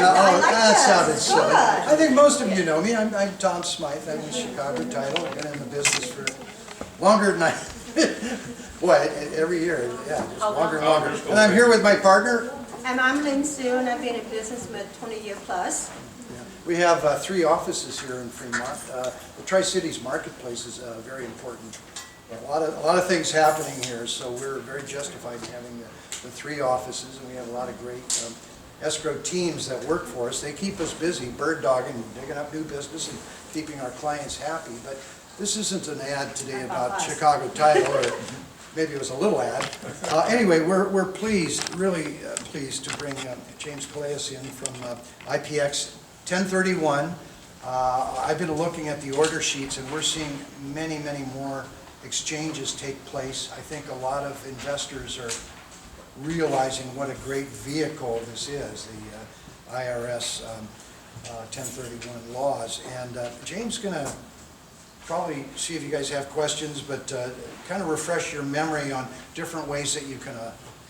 I like that this. sounded silly. Good. I think most of you know me. I'm Tom Smythe. I'm with Chicago Title. I've been in the business for longer than I, what, every year, yeah, just longer and longer. And I'm here with my partner. And I'm Lynn Sue, and I've been in business with 20 years plus. We have 3 offices here in Fremont. The Tri-Cities Marketplace is very important. A lot of things happening here, so we're very justified in having the 3 offices, and we have a lot of great escrow teams that work for us. They keep us busy, bird dogging, digging up new business, and keeping our clients happy. But this isn't an ad today about Chicago Title, or maybe it was a little ad. Anyway, we're pleased, really pleased to bring James Calais in from IPX 1031. I've been looking at the order sheets, and we're seeing many, many more exchanges take place. I think a lot of investors are realizing what a great vehicle this is, the IRS 1031 laws. And James is going to probably see if you guys have questions, but kind of refresh your memory on different ways that you can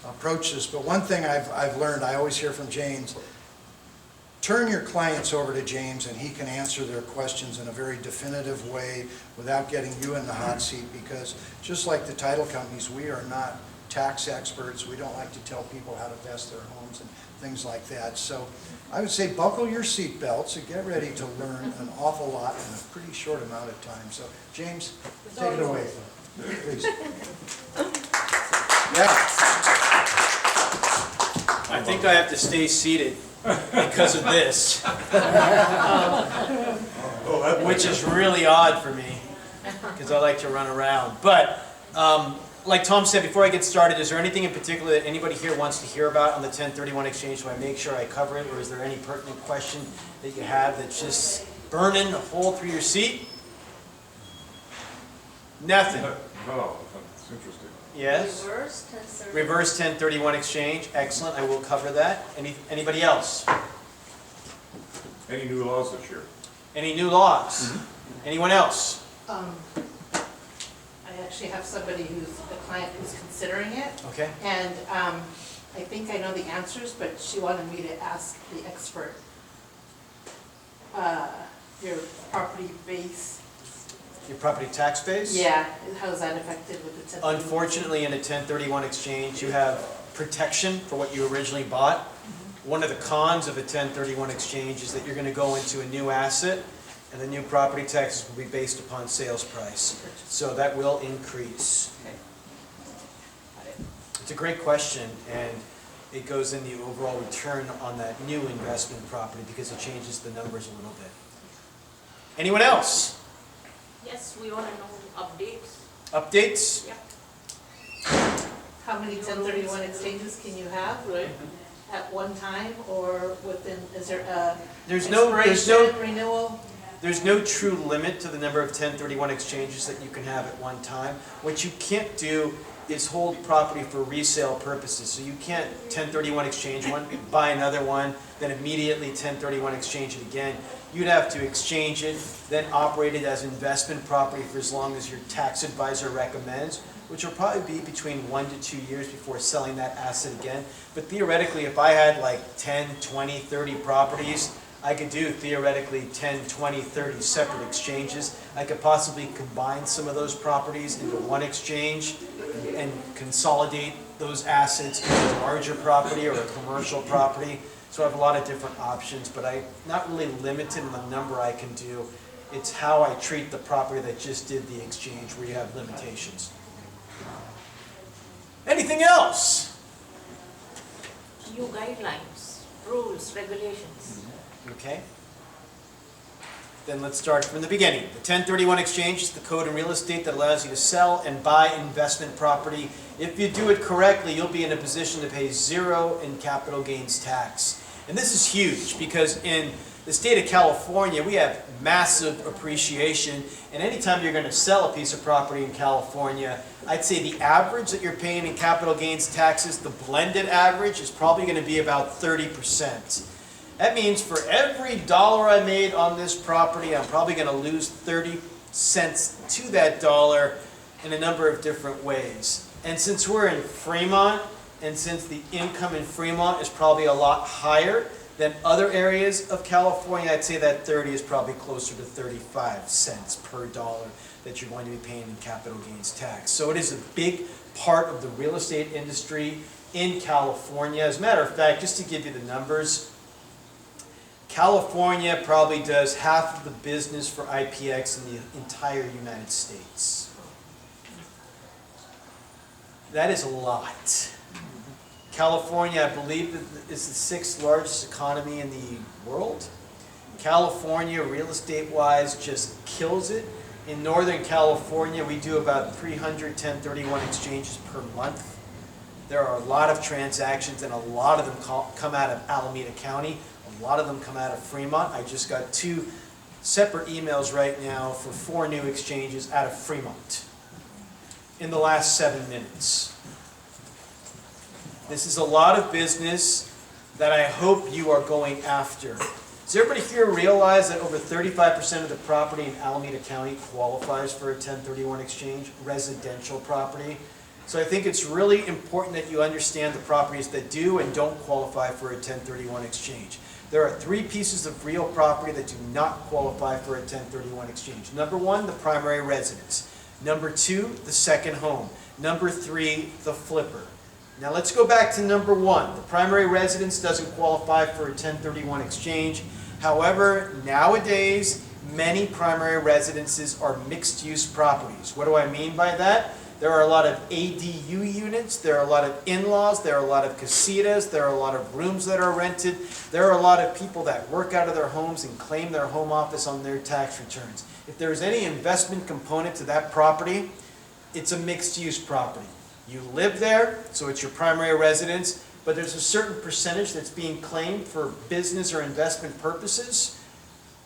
approach this. But one thing I've learned, I always hear from James, turn your clients over to James and he can answer their questions in a very definitive way without getting you in the hot seat, because just like the title companies, we are not tax experts. We don't like to tell people how to vest their homes and things like that. So I would say buckle your seat belts and get ready to learn an awful lot in a pretty short amount of time. So James, take it away, please. Yeah. I think I have to stay seated because of this, which is really odd for me because I like to run around. But like Tom said, before I get started, is there anything in particular that anybody here wants to hear about on the 1031 exchange, so I make sure I cover it, or is there any pertinent question that you have that's just burning a hole through your seat? Nothing. No, it's interesting. Yes? Reverse 1031 exchange. Excellent. I will cover that. Anybody else? Any new laws this year? Any new laws? Anyone else? I actually have somebody who's a client who's considering it, Okay. and I think I know the answers, but she wanted me to ask the expert. Your property base. Your property tax base? Yeah, how is that affected with the 1031? Unfortunately, in a 1031 exchange, you have protection for what you originally bought. One of the cons of a 1031 exchange is that you're going to go into a new asset, and the new property taxes will be based upon sales price. So that will increase. Okay. Got it. It's a great question, and it goes in the overall return on that new investment property because it changes the numbers a little bit. Anyone else? Yes, we want to know updates. Updates? Yeah. How many 1031 exchanges can you have at one time, or within, is there a expiration, renewal? There's no true limit to the number of 1031 exchanges that you can have at one time. What you can't do is hold property for resale purposes. So you can't 1031 exchange one, buy another one, then immediately 1031 exchange it again. You'd have to exchange it, then operate it as investment property for as long as your tax advisor recommends, which will probably be between 1 to 2 years before selling that asset again. But theoretically, if I had like 10, 20, 30 properties, I could do theoretically 10, 20, 30 separate exchanges. I could possibly combine some of those properties into one exchange and consolidate those assets into a larger property or a commercial property. So I have a lot of different options, but I'm not really limited in the number I can do. It's how I treat the property that just did the exchange where you have limitations. Anything else? EU guidelines, rules, regulations. Okay. Then let's start from the beginning. The 1031 exchange is the code in real estate that allows you to sell and buy investment property. If you do it correctly, you'll be in a position to pay 0 in capital gains tax. And this is huge because in the state of California, we have massive appreciation. And anytime you're going to sell a piece of property in California, I'd say the average that you're paying in capital gains taxes, the blended average, is probably going to be about 30%. That means for every dollar I made on this property, I'm probably going to lose 30 cents to that dollar in a number of different ways. And since we're in Fremont, and since the income in Fremont is probably a lot higher than other areas of California. I'd say that 30 is probably closer to 35 cents per dollar that you're going to be paying in capital gains tax. So it is a big part of the real estate industry in California. As a matter of fact, just to give you the numbers, California probably does half of the business for IPX in the entire United States. That is a lot. California, I believe, is the 6th largest economy in the world. California, real estate-wise, just kills it. In Northern California, we do about 300 1031 exchanges per month. There are a lot of transactions, and a lot of them come out of Alameda County. A lot of them come out of Fremont. I just got 2 separate emails right now for 4 new exchanges out of Fremont in the last 7 minutes. This is a lot of business that I hope you are going after. Does everybody here realize that over 35% of the property in Alameda County qualifies for a 1031 exchange, residential property? So I think it's really important that you understand the properties that do and don't qualify for a 1031 exchange. There are 3 pieces of real property that do not qualify for a 1031 exchange. Number 1, the primary residence. Number 2, the second home. Number 3, the flipper. Now let's go back to number 1. The primary residence doesn't qualify for a 1031 exchange. However, nowadays, many primary residences are mixed-use properties. What do I mean by that? There are a lot of ADU units, there are a lot of in-laws, there are a lot of casitas, there are a lot of rooms that are rented, there are a lot of people that work out of their homes and claim their home office on their tax returns. If there's any investment component to that property, it's a mixed-use property. You live there, so it's your primary residence, but there's a certain percentage that's being claimed for business or investment purposes,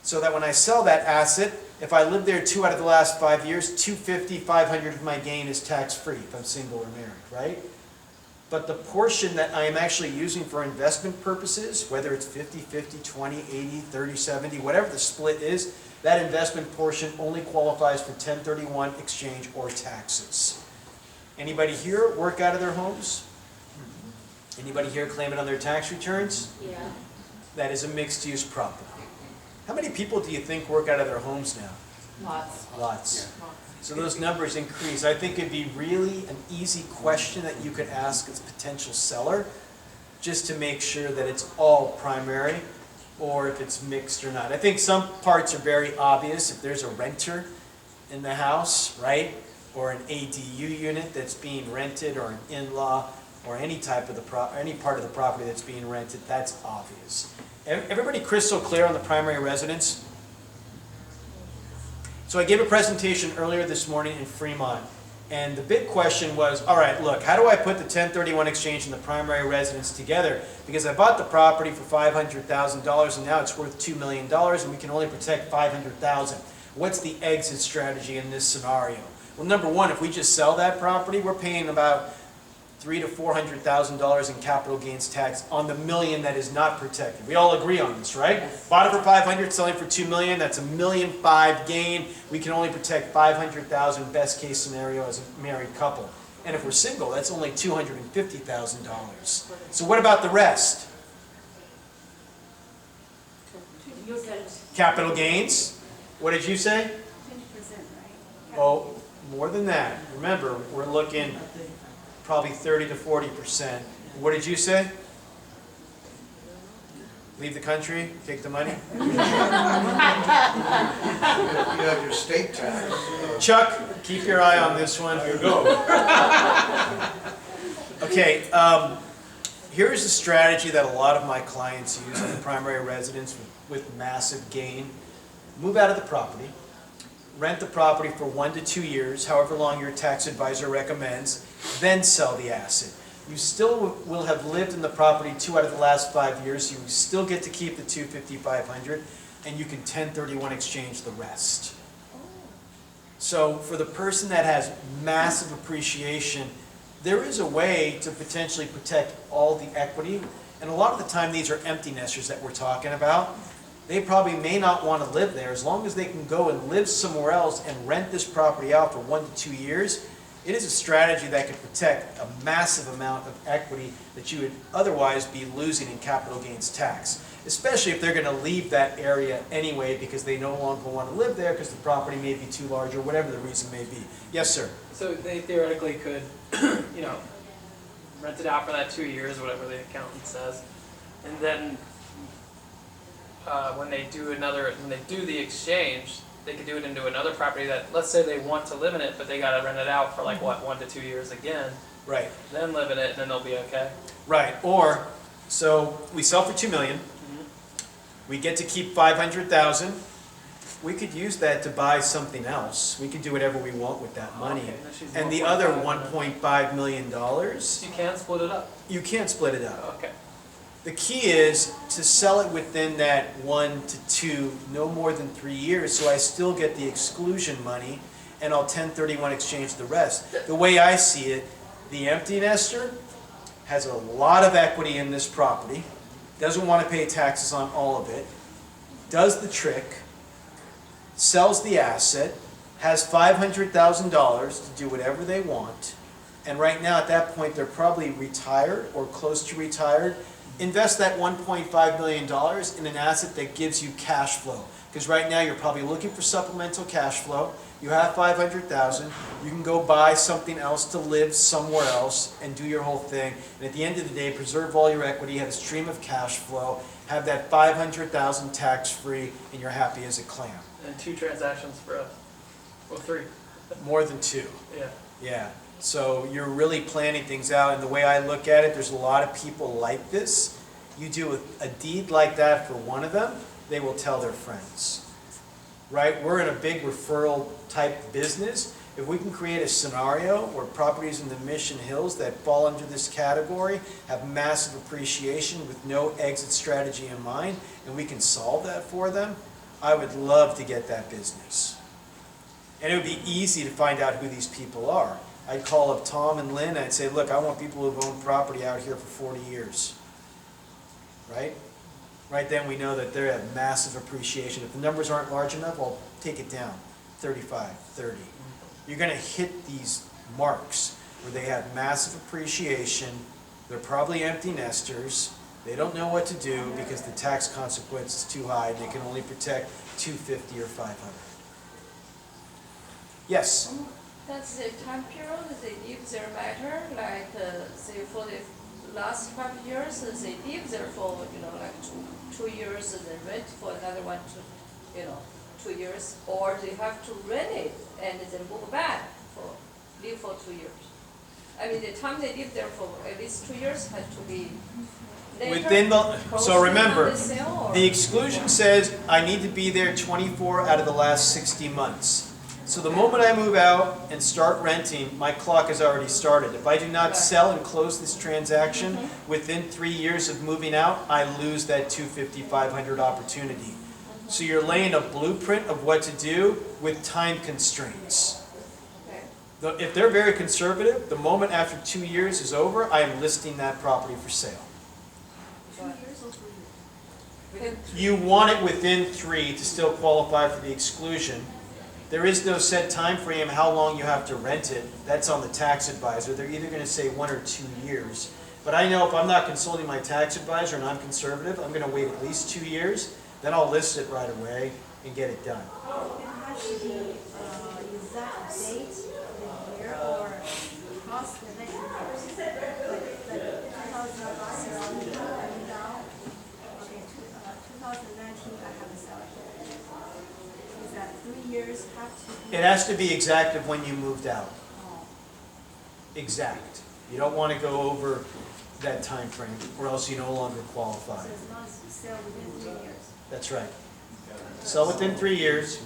so that when I sell that asset, if I live there 2 out of the last 5 years, $250, $500 of my gain is tax-free if I'm single or married, right? But the portion that I am actually using for investment purposes, whether it's 50-50, 20, 80, 30, 70, whatever the split is, that investment portion only qualifies for 1031 exchange or taxes. Anybody here work out of their homes? Anybody here claim it on their tax returns? Yeah. That is a mixed-use property. How many people do you think work out of their homes now? Lots. Lots. So those numbers increase. I think it'd be really an easy question that you could ask a potential seller, just to make sure that it's all primary, or if it's mixed or not. I think some parts are very obvious. If there's a renter in the house, right? Or an ADU unit that's being rented, or an in-law, or any type of any part of the property that's being rented, that's obvious. Everybody crystal clear on the primary residence? So I gave a presentation earlier this morning in Fremont, and the big question was, all right, look, how do I put the 1031 exchange and the primary residence together? Because I bought the property for $500,000 and now it's worth $2 million and we can only protect $500,000. What's the exit strategy in this scenario? Well, number one, if we just sell that property, we're paying about $300,000 to $400,000 in capital gains tax on the $1 million that is not protected. We all agree on this, right? Yes. Bought it for $500,000, selling for $2 million. That's $1.5 million gain. We can only protect $500,000 best case scenario as a married couple. And if we're single, that's only $250,000. So what about the rest? You tell us. Capital gains? What did you say? 20%, right? Oh, more than that. Remember, we're looking probably 30 to 40%. What did you say? Leave the country, take the money? You have your state tax. Chuck, keep your eye on this one. There you go. Okay, here's a strategy that a lot of my clients use in the primary residence with massive gain. Move out of the property, rent the property for 1 to 2 years, however long your tax advisor recommends, then sell the asset. You still will have lived in the property 2 out of the last 5 years, so you still get to keep the $250,000, $500,000, and you can 1031 exchange the rest. So for the person that has massive appreciation, there is a way to potentially protect all the equity, and a lot of the time these are empty nesters that we're talking about. They probably may not want to live there. As long as they can go and live somewhere else and rent this property out for 1 to 2 years, it is a strategy that could protect a massive amount of equity that you would otherwise be losing in capital gains tax. especially if they're gonna leave that area anyway because they no longer wanna live there because the property may be too large or whatever the reason may be. Yes, sir? So they theoretically could, you know, rent it out for that 2 years, whatever the accountant says, and then when they do the exchange, they could do it into another property that, let's say they want to live in it, but they gotta rent it out for like, what, 1 to 2 years again, Right. then live in it, and then they'll be okay. Right, or, so we sell for 2 million, we get to keep 500,000, we could use that to buy something else. We could do whatever we want with that money. Okay, then she's And the 1.5 other then. $1.5 million, You can split it up. you can't split it up. Okay. The key is to sell it within that 1 to 2, no more than 3 years, so I still get the exclusion money, and I'll 1031 exchange the rest. The way I see it, the empty nester has a lot of equity in this property, doesn't want to pay taxes on all of it, does the trick, sells the asset, has $500,000 to do whatever they want, and right now at that point they're probably retired or close to retired. Invest that $1.5 million in an asset that gives you cash flow. Because right now you're probably looking for supplemental cash flow. You have $500,000. You can go buy something else to live somewhere else and do your whole thing. And at the end of the day, preserve all your equity, have a stream of cash flow, have that $500,000 tax-free, and you're happy as a clam. And 2 transactions for us. Well, 3. More than 2. Yeah. Yeah, so you're really planning things out, and the way I look at it, there's a lot of people like this. You do a deed like that for one of them, they will tell their friends. Right? We're in a big referral type business. If we can create a scenario where properties in the Mission Hills that fall under this category have massive appreciation with no exit strategy in mind, and we can solve that for them, I would love to get that business. And it would be easy to find out who these people are. I'd call up Tom and Lynn and I'd say, look, I want people who've owned property out here for 40 years. Right? Right then we know that they have massive appreciation. If the numbers aren't large enough, I'll take it down. 35, 30. You're going to hit these marks where they have massive appreciation. They're probably empty nesters. They don't know what to do because the tax consequence is too high. They can only protect $250 or $500. Yes? That's the time period they leave their matter, like, say, for the last 5 years, they leave there for, you know, like 2 years, and then rent for another 2 years, or they have to rent it and then move back live for 2 years. I mean, the time they live there for at least 2 years has to be later. Within the, so remember, the sale, or- the exclusion says I need to be there 24 out of the last 60 months. So the moment I move out and start renting, my clock has already started. If I do not sell and close this transaction within 3 years of moving out, I lose that $250, $500 opportunity. So you're laying a blueprint of what to do with time constraints. Okay. If they're very conservative, the moment after 2 years is over, I am listing that property for sale. 2 years or 3 years? You want it within 3 to still qualify for the exclusion. There is no set time frame how long you have to rent it. That's on the tax advisor. They're either going to say 1 or 2 years. But I know if I'm not consulting my tax advisor and I'm conservative, I'm going to wait at least 2 years. Then I'll list it right away and get it done. It has to be exact date, the year, or across the next years. Like 2011 now, okay, 2019 I have a salary. Is that 3 years have to be? It has to be exact of when you moved out. Oh, Exact. You don't want to go over that time frame, or else you no longer qualify. so it's not sale within 3 years. That's right. Sell within 3 years,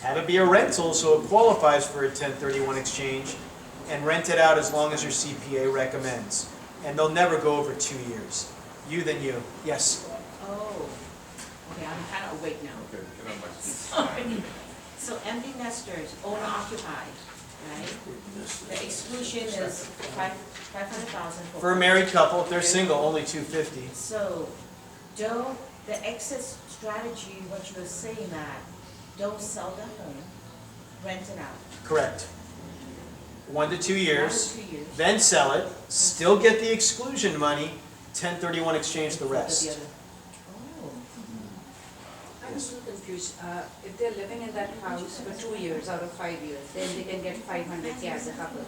have it be a rental so it qualifies for a 1031 exchange, and rent it out as long as your CPA recommends. And they'll never go over 2 years. You then you. Yes? Oh, okay, I'm kind of awake now. Okay, get on my seat. Sorry. So empty nesters, owner occupied, right? The exclusion is 500,000 For a married couple, if they're single, only 250. So, don't, the exit strategy, what you were saying that, don't sell the home, rent it out. Correct. 1 to 2 years, 1 to 2 years. then sell it, still get the exclusion money, 1031 exchange the The rest. other. Oh, I'm Yes. still confused. If they're living in that house for 2 years out of 5 years, then they can get 500K as a couple.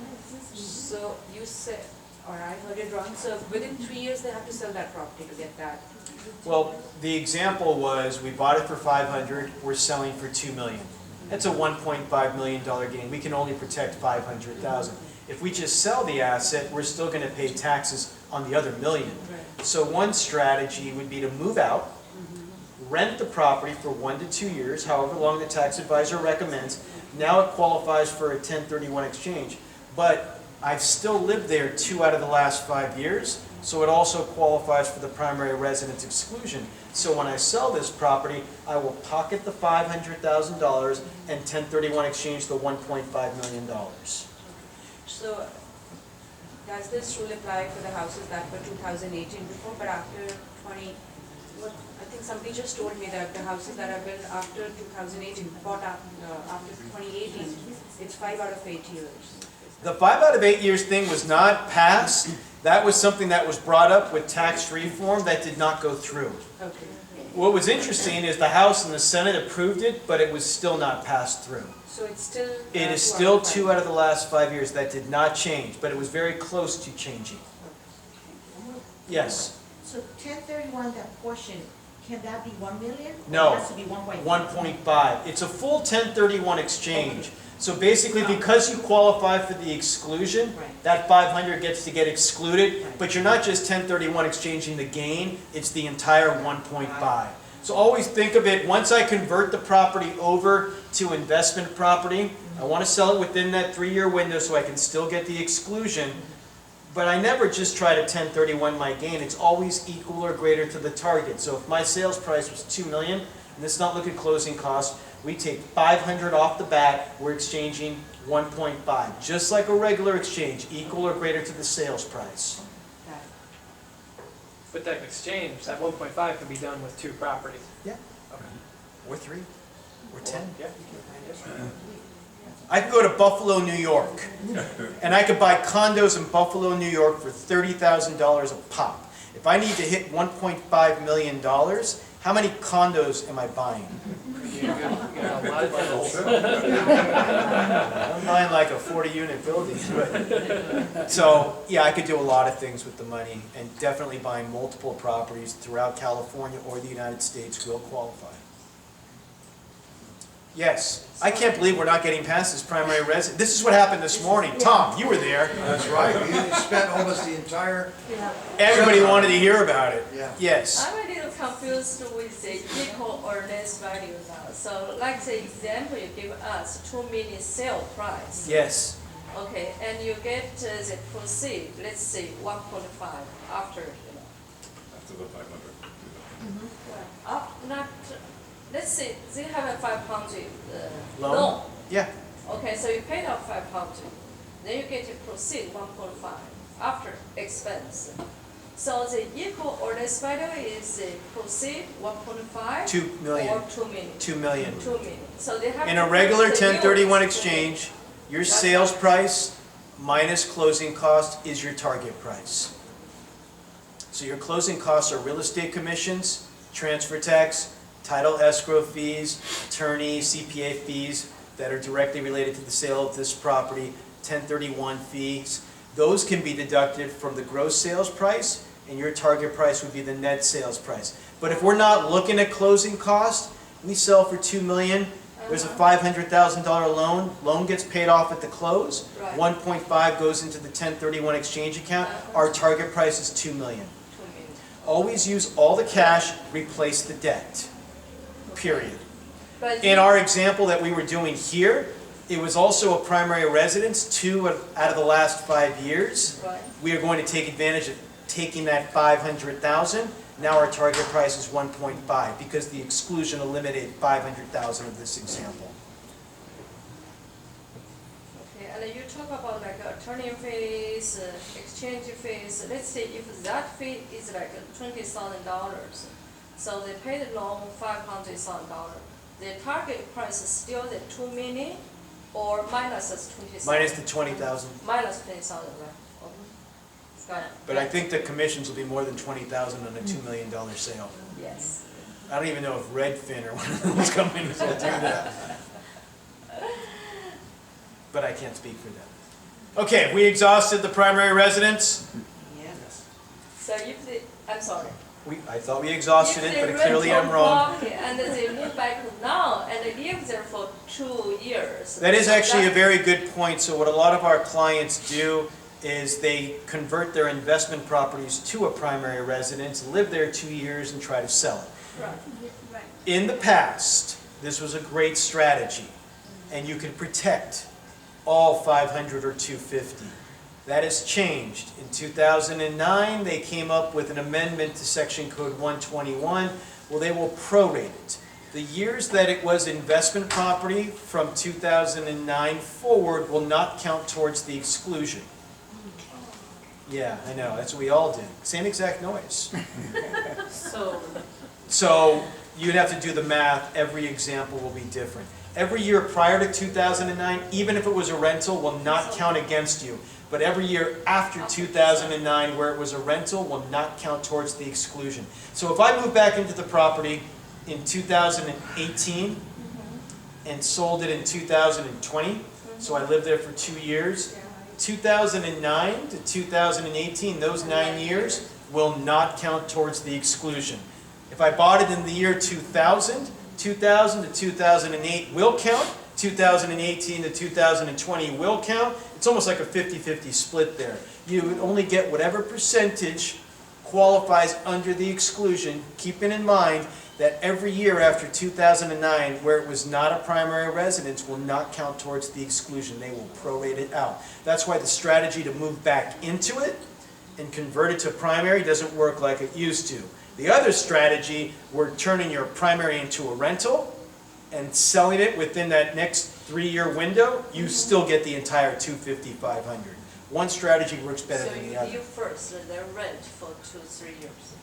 So you said, or I heard it wrong, so within 3 years, they have to sell that property to get that. Well, the example was, we bought it for 500, we're selling for 2 million. That's a $1.5 million gain. We can only protect 500,000. If we just sell the asset, we're still gonna pay taxes on the other million. Right. So one strategy would be to move out, rent the property for 1 to 2 years, however long the tax advisor recommends. Now it qualifies for a 1031 exchange. But I've still lived there 2 out of the last 5 years, so it also qualifies for the primary residence exclusion. So when I sell this property, I will pocket the $500,000 and 1031 exchange the $1.5 million. So does this rule apply for the houses that were 2018 before, but after 20, what, I think somebody just told me that the houses that are built after 2018, bought after 2018, it's 5 out of 8 years. The 5 out of 8 years thing was not passed. That was something that was brought up with tax reform that did not go through. Okay. What was interesting is the House and the Senate approved it, but it was still not passed through. So it's still. It is 2 still out of 5. 2 out of the last 5 years. That did not change, but it was very close to changing. Yes, So 1031, that portion, can that be 1 million? No. Or it has to be 1.5? 1.5. It's a full 1031 exchange. So basically, because you qualify for the exclusion, Right. that 500 gets to get excluded, but you're not just 1031 exchanging the gain, it's the entire 1.5. So always think of it, once I convert the property over to investment property, I want to sell it within that 3-year window so I can still get the exclusion, but I never just try to 1031 my gain. It's always equal or greater to the target. So if my sales price was 2 million, and let's not look at closing costs, we take 500 off the bat, we're exchanging 1.5. Just like a regular exchange, equal or greater to the sales price. Got it. With that exchange, that 1.5 can be done with 2 properties. Yeah. Or 3, or 10. Yeah. I could go to Buffalo, New York, and I could buy condos in Buffalo, New York for $30,000 a pop. If I need to hit $1.5 million, how many condos am I buying? You got a lot of tenants. I'm buying like a 40-unit building. But, so, yeah, I could do a lot of things with the money, and definitely buying multiple properties throughout California or the United States will qualify. Yes, I can't believe we're not getting past this primary residence. This is what happened this morning. Tom, you were there. That's right, we spent almost the entire, Everybody wanted to hear about it. yeah. Yes. I'm a little confused with the equal or less value now. So like the example you give us, 2 million sale price. Yes. Okay, and you get the proceed, let's say 1.5 after, After the 500. not, let's say they have a 500 Loan? loan. Yeah. Okay, so you paid off 500, then you get to proceed 1.5 after expense. So the equal or less value is the proceed 1.5 2 million. or 2 million. 2 million. 2 million. So they have In to a regular put the 1031 units. exchange, your sales price minus closing cost is your target price. So your closing costs are real estate commissions, transfer tax, title escrow fees, attorney, CPA fees that are directly related to the sale of this property, 1031 fees. Those can be deducted from the gross sales price, and your target price would be the net sales price. But if we're not looking at closing costs, we sell for $2 million, there's a $500,000 loan gets paid off at the close, Right. 1.5 goes into the 1031 exchange account, our target price is $2 million. 2 million. Always use all the cash, replace the debt, period. But In our example that we were doing here, it was also a primary residence, 2 out of the last 5 years. right. We are going to take advantage of taking that 500,000. Now our target price is 1.5 because the exclusion eliminated 500,000 of this example. Okay, and you talk about like attorney fees, exchange fees. Let's say if that fee is like $20,000, so they pay the loan $500,000. The target price is still the 2 million, or minus is 20,000. Minus the 20,000. Minus 20,000, right? Okay. Got it. But I think the commissions will be more than 20,000 on a $2 million sale. Yes. I don't even know if Redfin or one of those companies will do that. But I can't speak for them. Okay, we exhausted the primary residence. Yes. So if they, I'm sorry. I thought we exhausted it, If but they clearly rent I'm a wrong. property and they move back now and they live there for 2 years. That is so actually a that- very good point. So what a lot of our clients do is they convert their investment properties to a primary residence, live there 2 years, and try to sell it. Right. Right. In the past, this was a great strategy, and you could protect all 500 or 250. That has changed. In 2009, they came up with an amendment to Section Code 121. Well, they will prorate it. The years that it was investment property from 2009 forward will not count towards the exclusion. Yeah, I know, that's what we all did. Same exact noise. So, So you'd have to do the math, every example will be different. Every year prior to 2009, even if it was a rental, will not count against you. But every year after 2009, where it was a rental, will not count towards the exclusion. So if I move back into the property in 2018 and sold it in 2020, so I lived there for 2 years, 2009 to 2018, those 9 years will not count towards the exclusion. If I bought it in the year 2000 to 2008 will count, 2018 to 2020 will count. It's almost like a 50-50 split there. You would only get whatever percentage qualifies under the exclusion, keeping in mind that every year after 2009, where it was not a primary residence, will not count towards the exclusion. They will prorate it out. That's why the strategy to move back into it and convert it to primary doesn't work like it used to. The other strategy, we're turning your primary into a rental and selling it within that next 3-year window, you still get the entire 250, 500. One strategy works better So than the you other. live first and then rent for 2-3 years.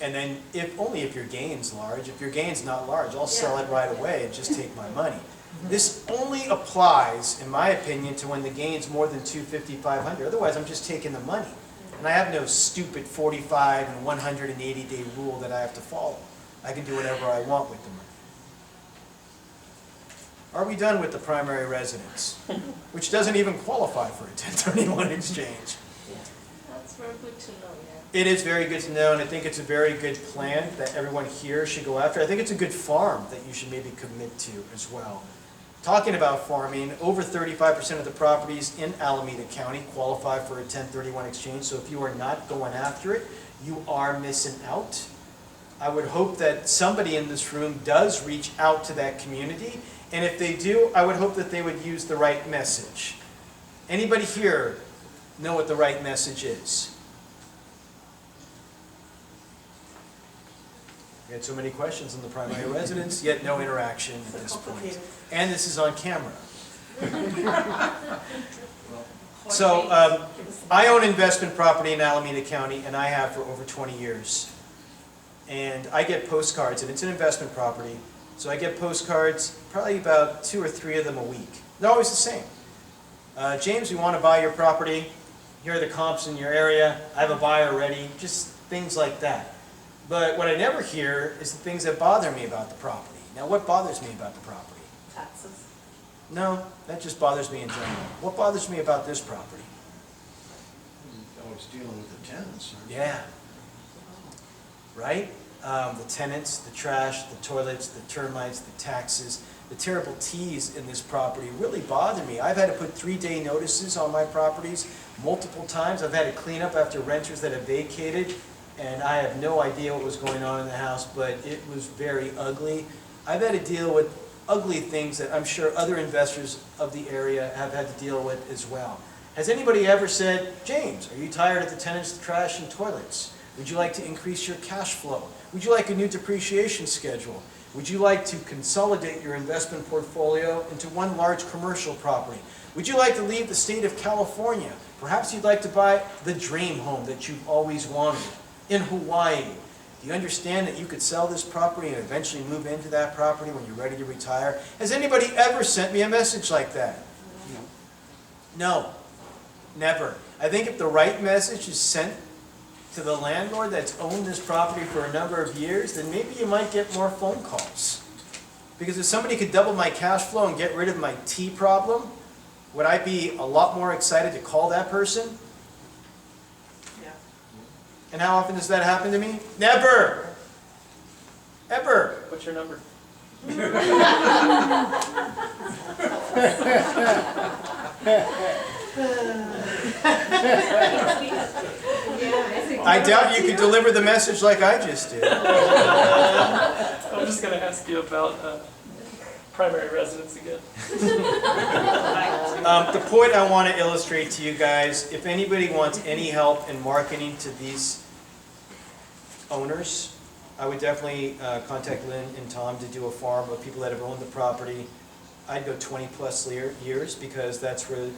And then, only if your gain's large. If your gain's not large, I'll sell it right away and just take my money. This only applies, in my opinion, to when the gain's more than 250, 500. Otherwise, I'm just taking the money. And I have no stupid 45 and 180-day rule that I have to follow. I can do whatever I want with the money. Are we done with the primary residence? Which doesn't even qualify for a 1031 exchange. That's very good to know, yeah. It is very good to know, and I think it's a very good plan that everyone here should go after. I think it's a good farm that you should maybe commit to as well. Talking about farming, over 35% of the properties in Alameda County qualify for a 1031 exchange, so if you are not going after it, you are missing out. I would hope that somebody in this room does reach out to that community, and if they do, I would hope that they would use the right message. Anybody here know what the right message is? We had so many questions on the primary residence, yet no interaction at this point. And this is on camera. So, I own investment property in Alameda County, and I have for over 20 years. And I get postcards, and it's an investment property, so I get postcards, probably about 2 or 3 of them a week. They're always the same. James, we want to buy your property. Here are the comps in your area. I have a buyer ready. Just things like that. But what I never hear is the things that bother me about the property. Now, what bothers me about the property? taxes. No, that just bothers me in general. What bothers me about this property? Always dealing with the tenants. Aren't you? Yeah. Right? The tenants, the trash, the toilets, the termites, the taxes, the terrible T's in this property really bother me. I've had to put 3-day notices on my properties multiple times. I've had to clean up after renters that have vacated, and I have no idea what was going on in the house, but it was very ugly. I've had to deal with ugly things that I'm sure other investors of the area have had to deal with as well. Has anybody ever said, James, are you tired of the tenants, the trash, and toilets? Would you like to increase your cash flow? Would you like a new depreciation schedule? Would you like to consolidate your investment portfolio into one large commercial property? Would you like to leave the state of California? Perhaps you'd like to buy the dream home that you've always wanted in Hawaii. Do you understand that you could sell this property and eventually move into that property when you're ready to retire? Has anybody ever sent me a message like that? No, never. I think if the right message is sent to the landlord that's owned this property for a number of years, then maybe you might get more phone calls. Because if somebody could double my cash flow and get rid of my T problem, would I be a lot more excited to call that person? Yeah. And how often does that happen to me? Never! Ever! What's your number? I doubt you could deliver the message like I just did. I'm just gonna ask you about primary residence again. The point I want to illustrate to you guys, if anybody wants any help in marketing to these owners, I would definitely contact Lynn and Tom to do a farm of people that have owned the property. I'd go 20+ years because that's where,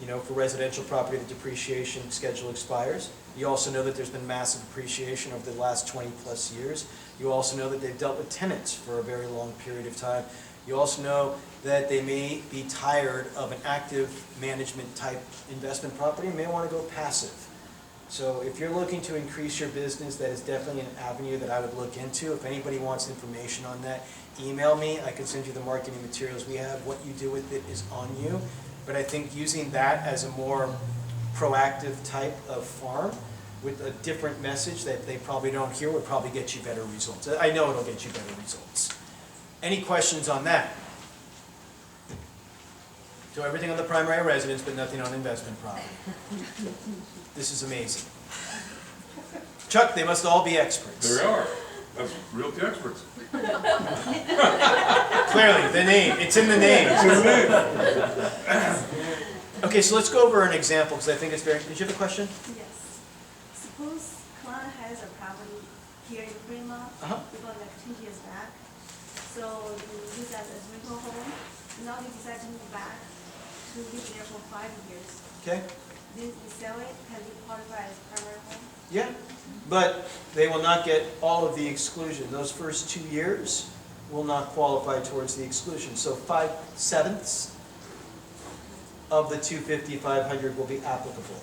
you know, for residential property, the depreciation schedule expires. You also know that there's been massive appreciation over the last 20+ years. You also know that they've dealt with tenants for a very long period of time. You also know that they may be tired of an active management type investment property and may want to go passive. So if you're looking to increase your business, that is definitely an avenue that I would look into. If anybody wants information on that, email me. I can send you the marketing materials we have. What you do with it is on you. But I think using that as a more proactive type of farm with a different message that they probably don't hear would probably get you better results. I know it'll get you better results. Any questions on that? Do everything on the primary residence, but nothing on investment property. This is amazing. Chuck, they must all be experts. There are. That's realty experts. Clearly, the name. It's in the name. Okay, so let's go over an example because I think it's very... Did you have a question? Yes. Suppose client has a property here in Fremont, about like 2 years back. So you use that as rental home. Now they decide to move back to live there for 5 years. Okay. Then you sell it, can you qualify as primary home? Yeah, but they will not get all of the exclusion. Those first 2 years will not qualify towards the exclusion. So 5/7 of the 250, 500 will be applicable.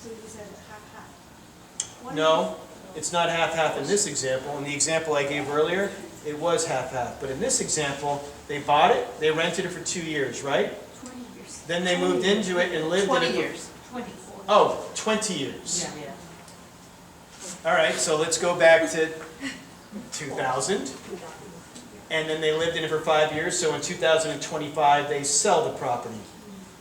So you said half-half. No, it's not half-half in this example. In the example I gave earlier, it was half-half. But in this example, they bought it, they rented it for 2 years, right? 20 years. Then they moved into it and lived in it. 20 years. 24. Oh, 20 years. Yeah. All right, so let's go back to 2000. And then they lived in it for 5 years, so in 2025 they sell the property.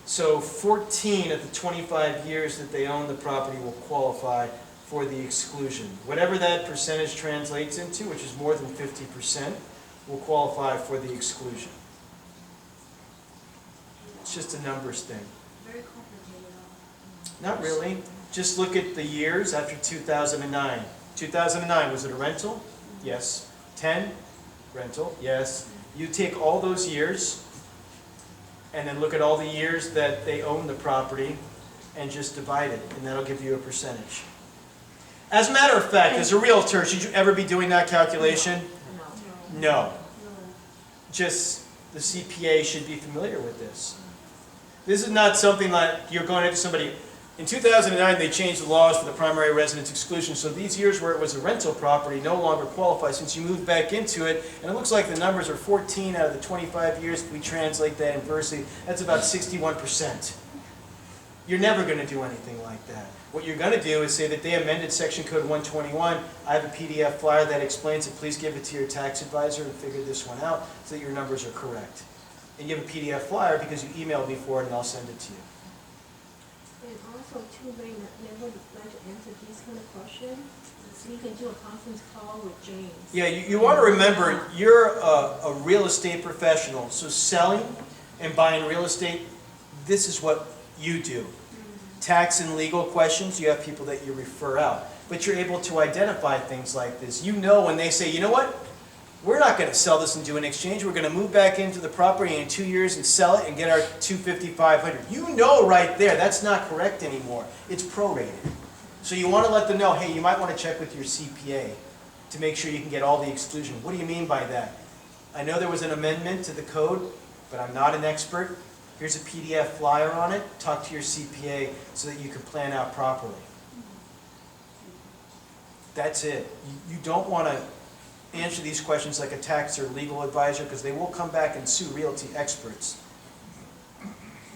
So 14 of the 25 years that they own the property will qualify for the exclusion. Whatever that percentage translates into, which is more than 50%, will qualify for the exclusion. It's just a numbers thing. Very complicated. Not really. Just look at the years after 2009. 2009, was it a rental? Yes. 10, rental? Yes. You take all those years and then look at all the years that they own the property and just divide it, and that'll give you a percentage. As a matter of fact, as a realtor, should you ever be doing that calculation? No. Just the CPA should be familiar with this. This is not something like you're going into somebody. In 2009, they changed the laws for the primary residence exclusion, so these years where it was a rental property no longer qualify since you moved back into it, and it looks like the numbers are 14 out of the 25 years. If we translate that inversely, that's about 61%. You're never going to do anything like that. What you're going to do is say that they amended Section Code 121. I have a PDF flyer that explains it. Please give it to your tax advisor and figure this one out so that your numbers are correct. And you have a PDF flyer because you emailed me for it, and I'll send it to you. And also, too, when never like to answer this kind of question, so you can do a conference call with James. Yeah, you want to remember, you're a real estate professional, so selling and buying real estate, this is what you do. Tax and legal questions, you have people that you refer out. But you're able to identify things like this. You know when they say, you know what? We're not going to sell this and do an exchange. We're going to move back into the property in 2 years and sell it and get our 250, 500. You know right there that's not correct anymore. It's prorated. So you want to let them know, hey, you might want to check with your CPA to make sure you can get all the exclusion. What do you mean by that? I know there was an amendment to the code, but I'm not an expert. Here's a PDF flyer on it. Talk to your CPA so that you can plan out properly. That's it. You don't want to answer these questions like a tax or legal advisor, because they will come back and sue realty experts.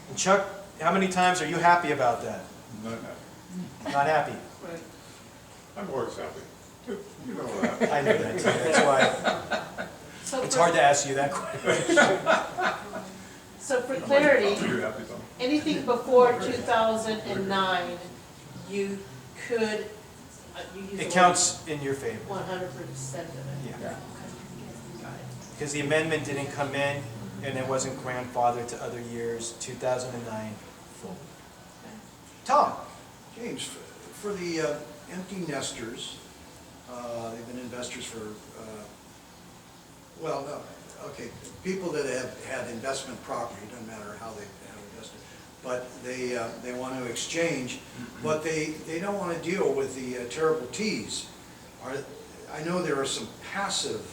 And Chuck, how many times are you happy about that? Not happy. Not happy? Right. I'm always happy. You know that. I know that too. That's why So it's for- hard to ask you that question. So for clarity, Are you happy, Tom? anything before 2009, you could, you use the It word counts in your favor. 100% of it. Yeah. Got it. Because the amendment didn't come in and it wasn't grandfathered to other years, 2009 full. Tom? James, for the empty nesters, they've been investors for, well, no, okay, people that have had investment property, doesn't matter how they have invested, but they want to exchange, but they don't want to deal with the terrible Ts. I know there are some passive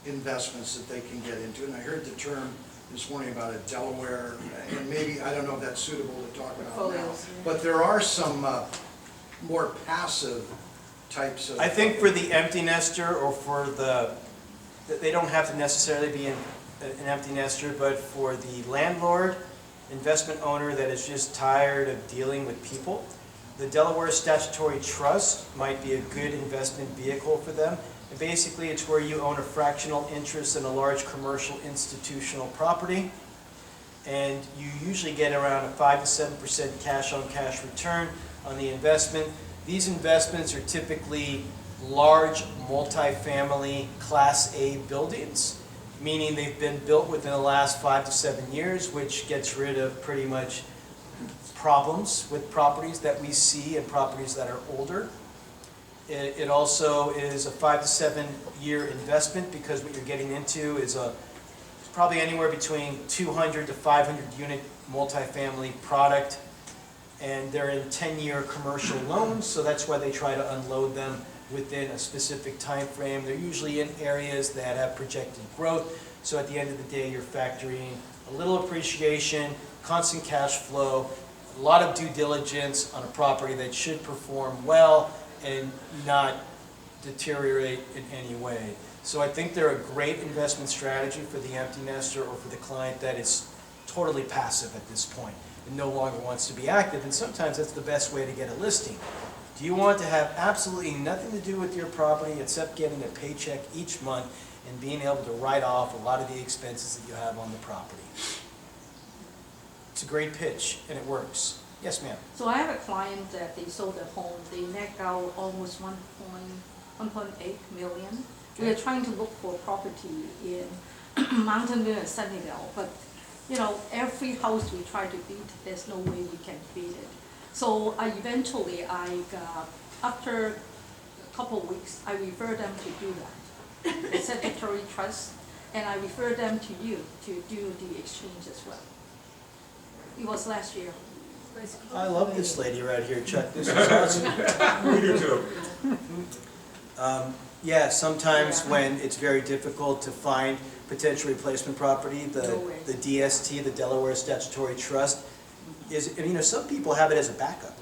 investments that they can get into, and I heard the term this morning about a Delaware, and maybe, I don't know if that's suitable to talk about now. Portfolios, yeah. But there are some more passive types of. I think for the empty nester, or for they don't have to necessarily be an empty nester, but for the landlord, investment owner that is just tired of dealing with people, the Delaware Statutory Trust might be a good investment vehicle for them. And basically, it's where you own a fractional interest in a large commercial institutional property, and you usually get around a 5 to 7% cash-on-cash return on the investment. These investments are typically large multifamily Class A buildings, meaning they've been built within the last 5 to 7 years, which gets rid of pretty much problems with properties that we see and properties that are older. It also is a 5 to 7 year investment, because what you're getting into is probably anywhere between 200 to 500 unit multifamily product, and they're in 10-year commercial loans, so that's why they try to unload them within a specific time frame. They're usually in areas that have projected growth, so at the end of the day, you're factoring a little appreciation, constant cash flow, a lot of due diligence on a property that should perform well and not deteriorate in any way. So I think they're a great investment strategy for the empty nester, or for the client that is totally passive at this point and no longer wants to be active. And sometimes that's the best way to get a listing. Do you want to have absolutely nothing to do with your property except getting a paycheck each month and being able to write off a lot of the expenses that you have on the property? It's a great pitch, and it works. Yes, ma'am. So I have a client that they sold a home, they net out almost 1.8 million. We are trying to look for property in Mountain View and Sunnyvale, but you know, every house we try to beat, there's no way we can beat it. So eventually, after a couple of weeks, I refer them to do that, the statutory trust, and I refer them to you to do the exchange as well. It was last year. I love this lady right here, Chuck. This is awesome. We do too. Yeah, sometimes when it's very difficult to find potential replacement property, the DST, the Delaware Statutory Trust, is, you know, some people have it as a backup,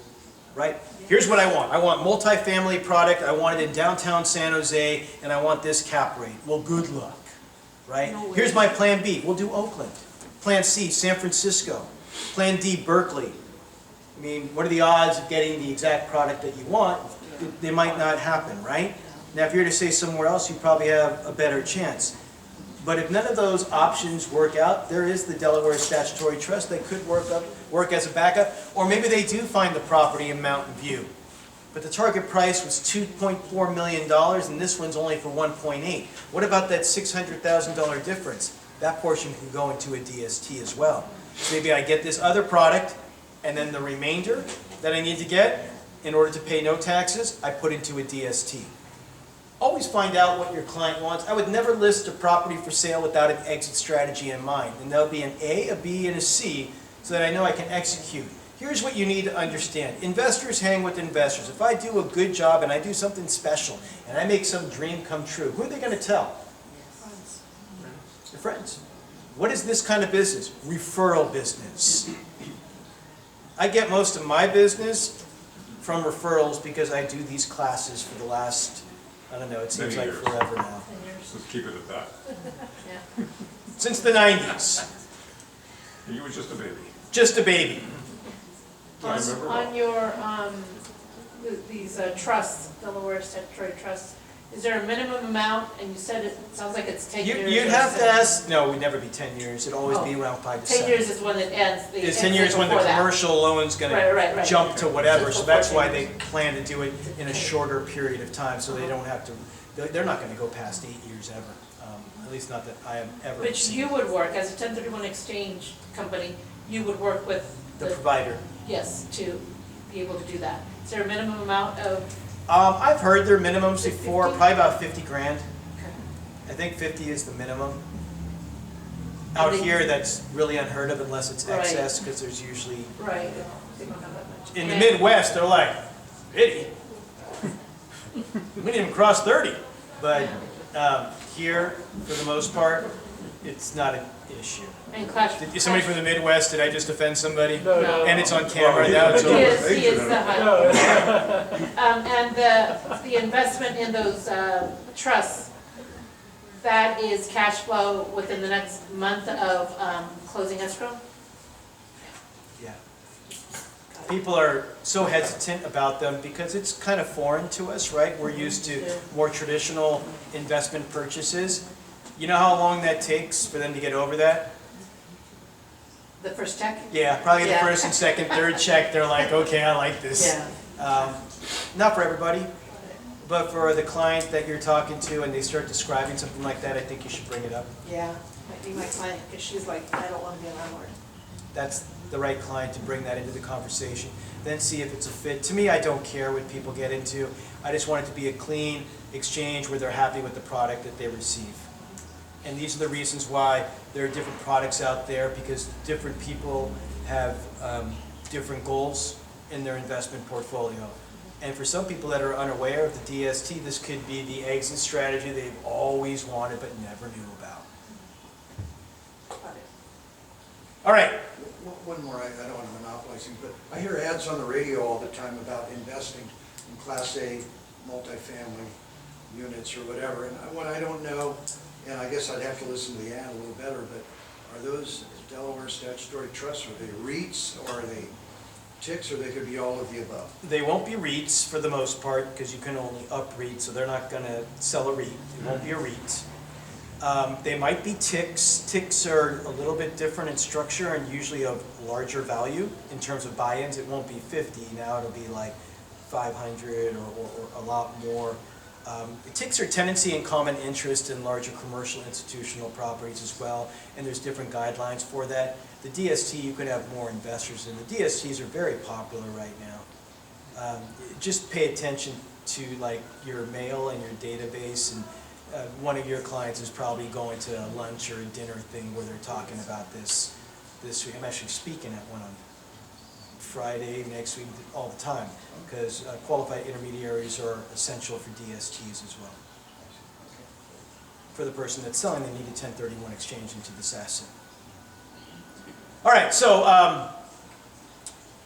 right? Here's what I want. I want multifamily product, I want it in downtown San Jose, and I want this cap rate. Well, good luck, right? Here's my plan B. We'll do Oakland. Plan C, San Francisco. Plan D, Berkeley. I mean, what are the odds of getting the exact product that you want? They might not happen, right? Now, if you were to say somewhere else, you probably have a better chance. But if none of those options work out, there is the Delaware Statutory Trust that could work as a backup. Or maybe they do find the property in Mountain View. But the target price was $2.4 million, and this one's only for $1.8. What about that $600,000 difference? That portion can go into a DST as well. So maybe I get this other product, and then the remainder that I need to get, in order to pay no taxes, I put into a DST. Always find out what your client wants. I would never list a property for sale without an exit strategy in mind. And there'll be an A, a B, and a C, so that I know I can execute. Here's what you need to understand. Investors hang with investors. If I do a good job and I do something special, and I make some dream come true, who are they going to tell? Their friends. What is this kind of business? Referral business. I get most of my business from referrals because I do these classes for the last, I don't know, it seems Many like years. forever now. Let's keep it at that. Yeah. Since the 90s, You was just a baby. just a baby. I remember well. On your, these trusts, Delaware statutory trusts, is there a minimum amount, and you said it sounds like it's 10 years? You'd or have to 7. ask, no, it would never be 10 years, it'd always be around 5 to 7. 10 years is when it ends. The It's 10 years when the before that. commercial loan's Right, gonna right. jump to whatever, Just so that's before why 10 they years. plan to do it in a shorter period of time, so they don't have to, they're not gonna go past 8 years ever. At least not that I have ever But seen. you would work, as a 1031 exchange company, you would work with The provider. yes, to be able to do that. Is there a minimum amount of, I've heard their minimums Is it before, 50? probably about 50 grand. I think 50 is the minimum. Out And they- here, that's really unheard of unless it's Right. excess, because there's usually, right, they don't have that much. in the And- Midwest, they're like, 50? We didn't even cross 30. But here, for the most part, it's not an issue. And Clash. Did somebody from the Midwest, did I just offend somebody? No. And it's on camera, now it's He over. is the high. And the investment in those trusts, that is cash flow within the next month of closing escrow? Yeah. People are so hesitant about them because it's kind of foreign to us, right? We're used to more traditional investment purchases. You know how long that takes for them to get over that? The first check? Yeah, probably the Yeah. first and second, third check, they're like, okay, I like this. Yeah. Not for everybody, but for the client that you're talking to and they start describing something like that, I think you should bring it up. Yeah, might be my client, because she's like, I don't want to be a landlord. That's the right client to bring that into the conversation. Then see if it's a fit. To me, I don't care what people get into. I just want it to be a clean exchange where they're happy with the product that they receive. And these are the reasons why there are different products out there, because different people have different goals in their investment portfolio. And for some people that are unaware of the DST, this could be the exit strategy they've always wanted but never knew about. All right. One more, I don't want to monopolize you, but I hear ads on the radio all the time about investing in Class A multifamily units or whatever, and what I don't know, and I guess I'd have to listen to the ad a little better, but are those Delaware statutory trusts, are they REITs, or are they TICs, or they could be all of the above? They won't be REITs for the most part, because you can only up REIT, so they're not gonna sell a REIT. It won't be a REIT. They might be TICs. TICs are a little bit different in structure and usually of larger value in terms of buy-ins. It won't be 50, now it'll be like 500 or a lot more. TICs are tenancy and common interest in larger commercial institutional properties as well, and there's different guidelines for that. The DST, you could have more investors in. The DSTs are very popular right now. Just pay attention to like your mail and your database, and one of your clients is probably going to a lunch or a dinner thing where they're talking about this week. I'm actually speaking at one on Friday, next week, all the time, because qualified intermediaries are essential for DSTs as well. For the person that's selling, they need a 1031 exchange into this asset. All right, so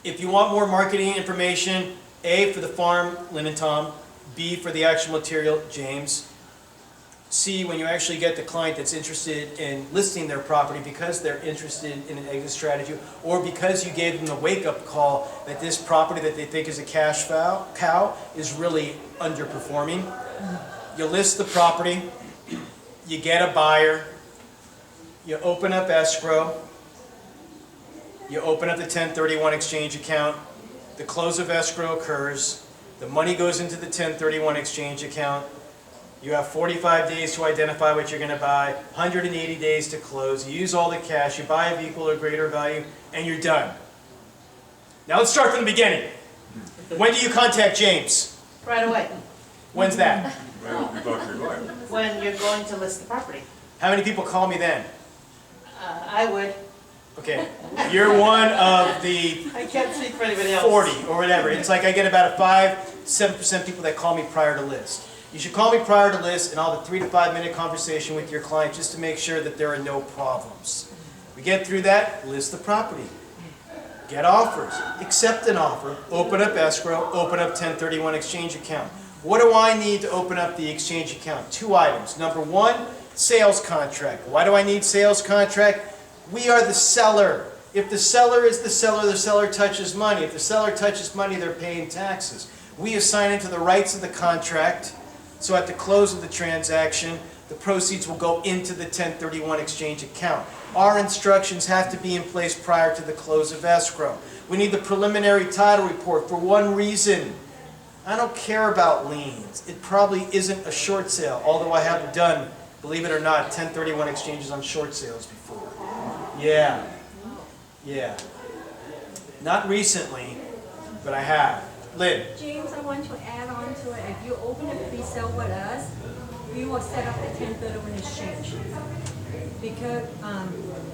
if you want more marketing information, A, for the farm, Lynn and Tom, B, for the actual material, James, C, when you actually get the client that's interested in listing their property because they're interested in an exit strategy, or because you gave them the wake-up call that this property that they think is a cash cow is really underperforming. You list the property, you get a buyer, you open up escrow, you open up the 1031 exchange account, the close of escrow occurs, the money goes into the 1031 exchange account, you have 45 days to identify what you're going to buy, 180 days to close, you use all the cash, you buy of equal or greater value, and you're done. Now let's start from the beginning. When do you contact James? Right away, When's that? Well, you thought you were going. when you're going to list the property. How many people call me then? I would, Okay, you're one of the I can't speak for anybody else. 40 or whatever. It's like I get about a 5-7% people that call me prior to list. You should call me prior to list and I'll have a 3 to 5 minute conversation with your client just to make sure that there are no problems. We get through that, list the property. get offers, accept an offer, open up escrow, open up 1031 exchange account. What do I need to open up the exchange account? 2 items. Number 1, sales contract. Why do I need sales contract? We are the seller. If the seller is the seller touches money. If the seller touches money, they're paying taxes. We assign into the rights of the contract, so at the close of the transaction, the proceeds will go into the 1031 exchange account. Our instructions have to be in place prior to the close of escrow. We need the preliminary title report for one reason. I don't care about liens. It probably isn't a short sale, although I have done, believe it or not, 1031 exchanges on short sales before. Yeah. Yeah. Not recently, but I have. Lynn. James, I want to add on to it. If you open a pre-sale with us, we will set up the 1031 exchange. Because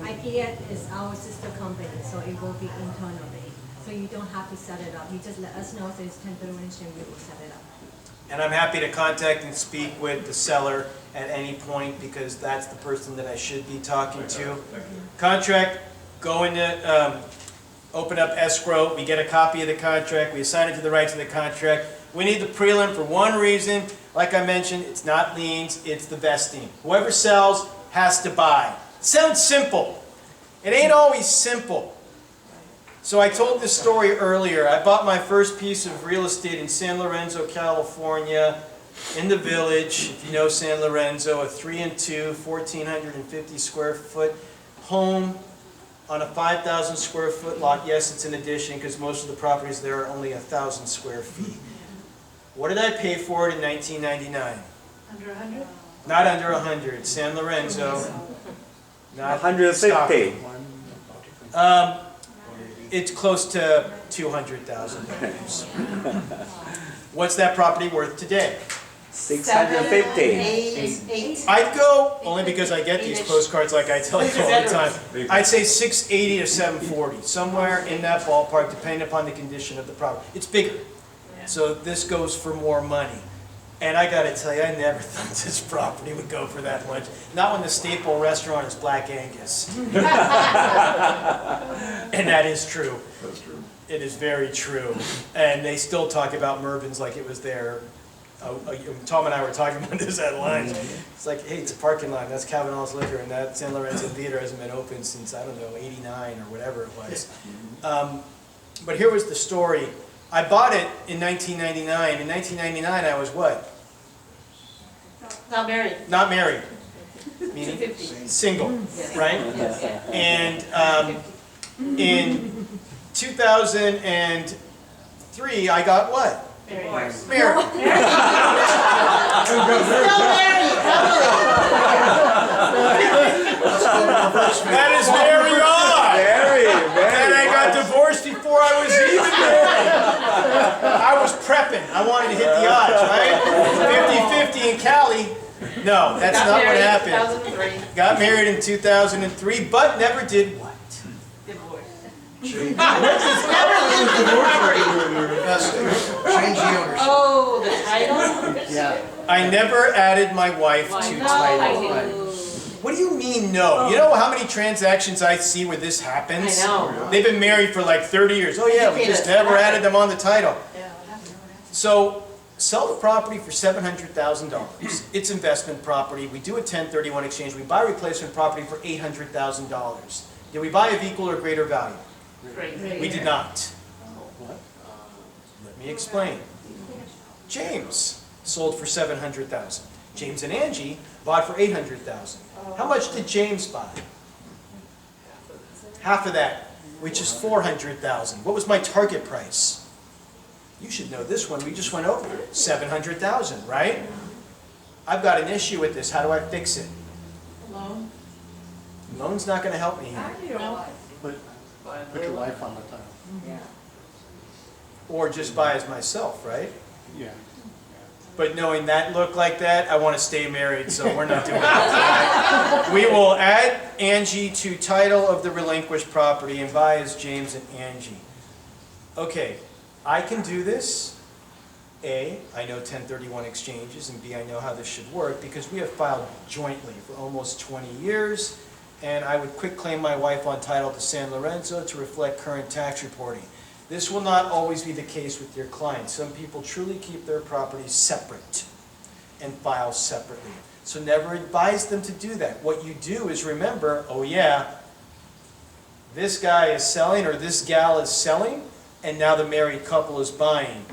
IPS is our sister company, so it will be internally. So you don't have to set it up. You just let us know if there's 1031 exchange, we will set it up. And I'm happy to contact and speak with the seller at any point because that's the person that I should be talking to. Contract, go into, open up escrow, we get a copy of the contract, we assign it to the rights of the contract. We need the prelim for one reason. Like I mentioned, it's not liens, it's the vesting. Whoever sells has to buy. Sounds simple. It ain't always simple. So I told this story earlier. I bought my first piece of real estate in San Lorenzo, California, in the Village. If you know San Lorenzo, a 3-2, 1,450 square foot home on a 5,000 square foot lot. Yes, it's an addition because most of the properties there are only 1,000 square feet. What did I pay for it in 1999? Under 100? Not under 100. San Lorenzo. Not 150. It's close to $200,000. What's that property worth today? 650. I'd go, only because I get these postcards like I tell you all the time, I'd say 680 to 740, somewhere in that ballpark, depending upon the condition of the property. It's bigger, so this goes for more money. And I gotta tell you, I never thought this property would go for that much. Not when the staple restaurant is Black Angus. And that is true. That's true. It is very true. And they still talk about Mervyn's like it was there. Tom and I were talking about this at lunch. It's like, hey, it's a parking lot. That's Cavanaugh's Liquor, and that San Lorenzo Theater hasn't been open since, I don't know, '89 or whatever it was. But here was the story. I bought it in 1999. In 1999, I was what? Not married. Not married. Meaning 250. single, right? Yes. And in 2003, I got what? Married. Married. Still married, That is very odd. Very, And I got divorced before I was even married. I was prepping. I wanted to hit the odds, right? 50-50 in Cali. No, that's not what happened. 2003. Got married in 2003, but never did what? Divorce. Change the ownership. Oh, the title? Yeah. I never added my wife to No, title. I do. What do you mean no? You know how many transactions I see where this happens? I know. They've been married for like 30 years. Oh yeah, we just never added them on the title. Yeah. So sell the property for $700,000. It's investment property. We do a 1031 exchange. We buy replacement property for $800,000. Did we buy of equal or greater value? Great. We did not. Let me explain. James sold for $700,000. James and Angie bought for $800,000. How much did James buy? Half of that, which is $400,000. What was my target price? You should know this one. We just went over it. $700,000, right? I've got an issue with this. How do I fix it? Loan? Loan's not going to help me here. Put your wife on the title. Yeah. Or just buy as myself, right? Yeah. But knowing that look like that, I want to stay married, so we're not doing that tonight. We will add Angie to title of the relinquished property and buy as James and Angie. Okay, I can do this. A, I know 1031 exchanges, and B, I know how this should work because we have filed jointly for almost 20 years. and I would quitclaim my wife on title to San Lorenzo to reflect current tax reporting. This will not always be the case with your clients. Some people truly keep their properties separate and file separately. So never advise them to do that. What you do is remember, oh yeah, this guy is selling or this gal is selling, and now the married couple is buying.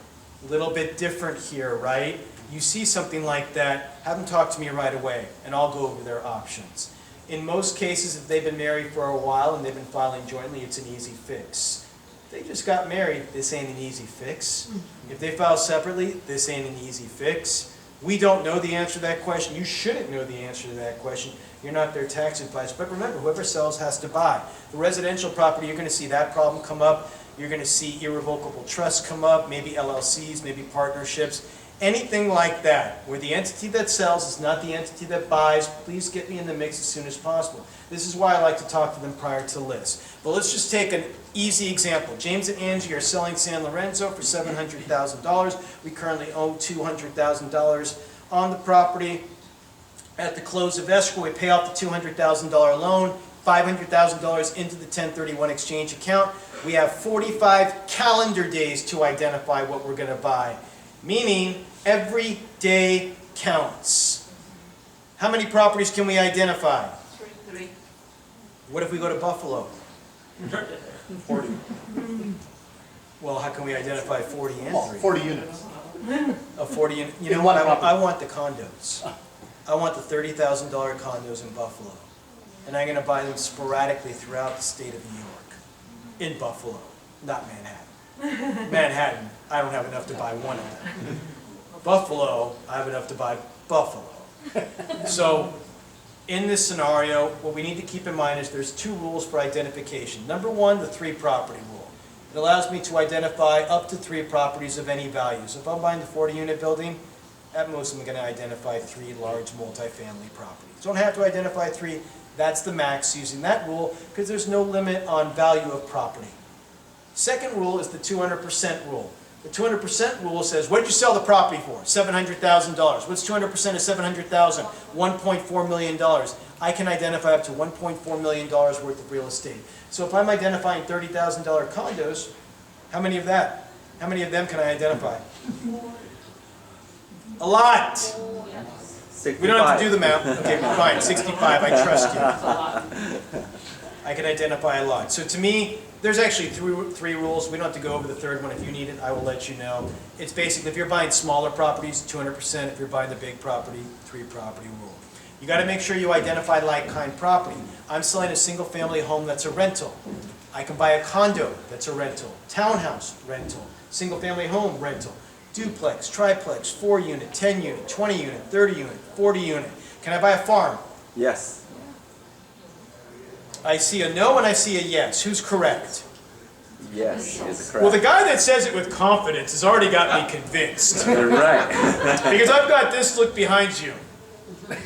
A little bit different here, right? You see something like that, have them talk to me right away, and I'll go over their options. In most cases, if they've been married for a while and they've been filing jointly, it's an easy fix. If they just got married, this ain't an easy fix. If they file separately, this ain't an easy fix. We don't know the answer to that question. You shouldn't know the answer to that question. You're not their tax advisor. But remember, whoever sells has to buy. The residential property, you're going to see that problem come up. You're going to see irrevocable trusts come up, maybe LLCs, maybe partnerships. Anything like that, where the entity that sells is not the entity that buys, please get me in the mix as soon as possible. This is why I like to talk to them prior to list. But let's just take an easy example. James and Angie are selling San Lorenzo for $700,000. We currently owe $200,000 on the property. At the close of escrow, we pay off the $200,000 loan, $500,000 into the 1031 exchange account. We have 45 calendar days to identify what we're going to buy. Meaning, every day counts. How many properties can we identify? 3. What if we go to Buffalo? 40. Well, how can we identify 40 and 3? Well, 40 units. 40 units. You know In what? one property. I want the condos. I want the $30,000 condos in Buffalo. And I'm going to buy them sporadically throughout the state of New York. In Buffalo, not Manhattan. Manhattan, I don't have enough to buy one of them. Buffalo, I have enough to buy Buffalo. So, in this scenario, what we need to keep in mind is there's 2 rules for identification. Number 1, the 3 property rule. It allows me to identify up to 3 properties of any value. So if I'm buying the 40-unit building, at most I'm going to identify 3 large multifamily properties. Don't have to identify 3. That's the max using that rule because there's no limit on value of property. Second rule is the 200% rule. The 200% rule says, what did you sell the property for? $700,000. What's 200% of $700,000? $1.4 million. I can identify up to $1.4 million worth of real estate. So if I'm identifying $30,000 condos, how many of that? How many of them can I identify? A lot. 65. We don't have to do the math. Okay, fine, 65, I trust you. I can identify a lot. So to me, there's actually three rules. We don't have to go over the third one. If you need it, I will let you know. It's basically, if you're buying smaller properties, 200%. If you're buying the big property, 3 property rule. You got to make sure you identify like-kind property. I'm selling a single-family home that's a rental. I can buy a condo that's a rental, townhouse rental, single-family home rental, duplex, triplex, 4-unit, 10-unit, 20-unit, 30-unit, 40-unit. Can I buy a farm? Yes. I see a no and I see a yes. Who's correct? Yes, is correct. Well, the guy that says it with confidence has already got me convinced. You're right. Because I've got this look behind you. Does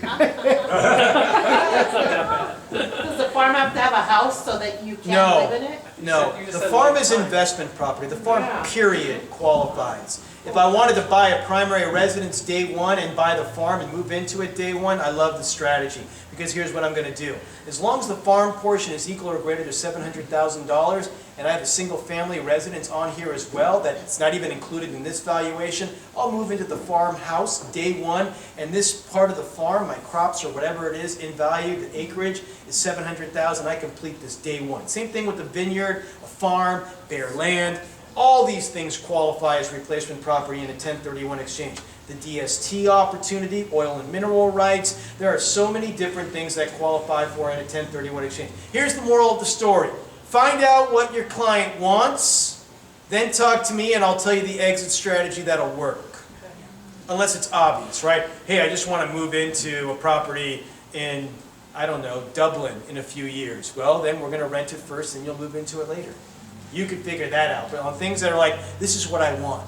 the farm have to have a house so that you can No. live in it? No, the farm is investment property. The farm, period, qualifies. If I wanted to buy a primary residence day one and buy the farm and move into it day one, I love the strategy. Because here's what I'm going to do. As long as the farm portion is equal or greater to $700,000, and I have a single family residence on here as well, that's not even included in this valuation, I'll move into the farmhouse day one, and this part of the farm, my crops or whatever it is in value, the acreage is $700,000, I complete this day one. Same thing with the vineyard, a farm, bare land. All these things qualify as replacement property in a 1031 exchange. The DST opportunity, oil and mineral rights. There are so many different things that qualify for in a 1031 exchange. Here's the moral of the story. Find out what your client wants, then talk to me and I'll tell you the exit strategy that'll work. Unless it's obvious, right? Hey, I just want to move into a property in, I don't know, Dublin in a few years. Well, then we're going to rent it first and you'll move into it later. You can figure that out. But on things that are like, this is what I want.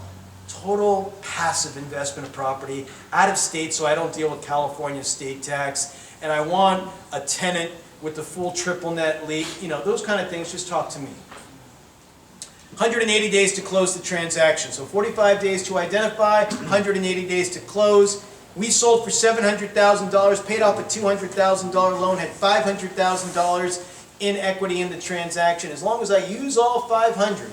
Total passive investment of property, out of state so I don't deal with California state tax, and I want a tenant with the full triple net lease, those kind of things, just talk to me. 180 days to close the transaction. So 45 days to identify, 180 days to close. We sold for $700,000, paid off a $200,000 loan, had $500,000 in equity in the transaction. As long as I use all 500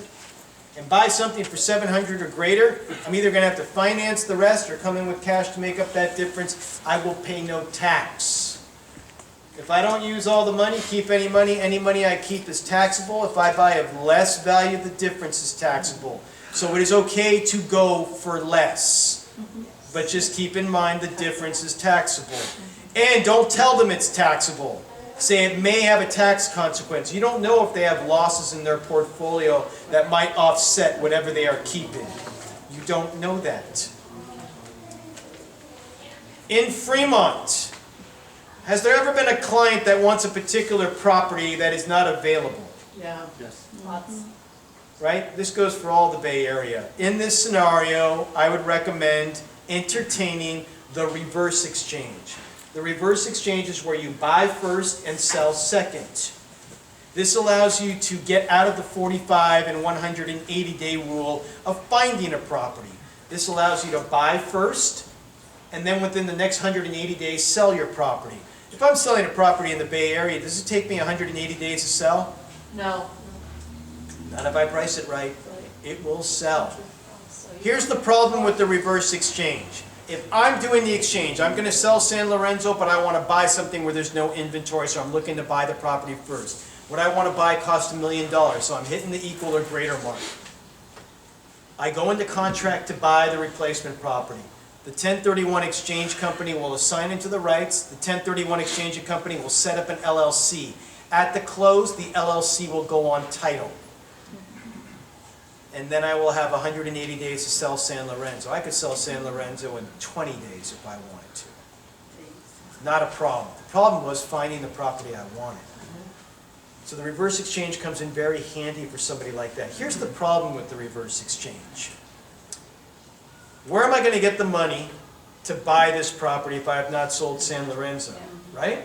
and buy something for 700 or greater, I'm either going to have to finance the rest or come in with cash to make up that difference. I will pay no tax. If I don't use all the money, keep any money I keep is taxable. If I buy of less value, the difference is taxable. So it is okay to go for less. But just keep in mind the difference is taxable. And don't tell them it's taxable. Say it may have a tax consequence. You don't know if they have losses in their portfolio that might offset whatever they are keeping. You don't know that. In Fremont, has there ever been a client that wants a particular property that is not available? Yeah. Yes. Lots. Right? This goes for all the Bay Area. In this scenario, I would recommend entertaining the reverse exchange. The reverse exchange is where you buy first and sell second. This allows you to get out of the 45 and 180 day rule of finding a property. This allows you to buy first and then within the next 180 days sell your property. If I'm selling a property in the Bay Area, does it take me 180 days to sell? No. Not if I price it right. It will sell. Here's the problem with the reverse exchange. If I'm doing the exchange, I'm going to sell San Lorenzo, but I want to buy something where there's no inventory, so I'm looking to buy the property first. What I want to buy costs $1 million, so I'm hitting the equal or greater mark. I go into contract to buy the replacement property. The 1031 exchange company will assign into the rights. The 1031 exchange company will set up an LLC. At the close, the LLC will go on title. And then I will have 180 days to sell San Lorenzo. I could sell San Lorenzo in 20 days if I wanted to. Not a problem. The problem was finding the property I wanted. So the reverse exchange comes in very handy for somebody like that. Here's the problem with the reverse exchange. Where am I going to get the money to buy this property if I have not sold San Lorenzo? Right?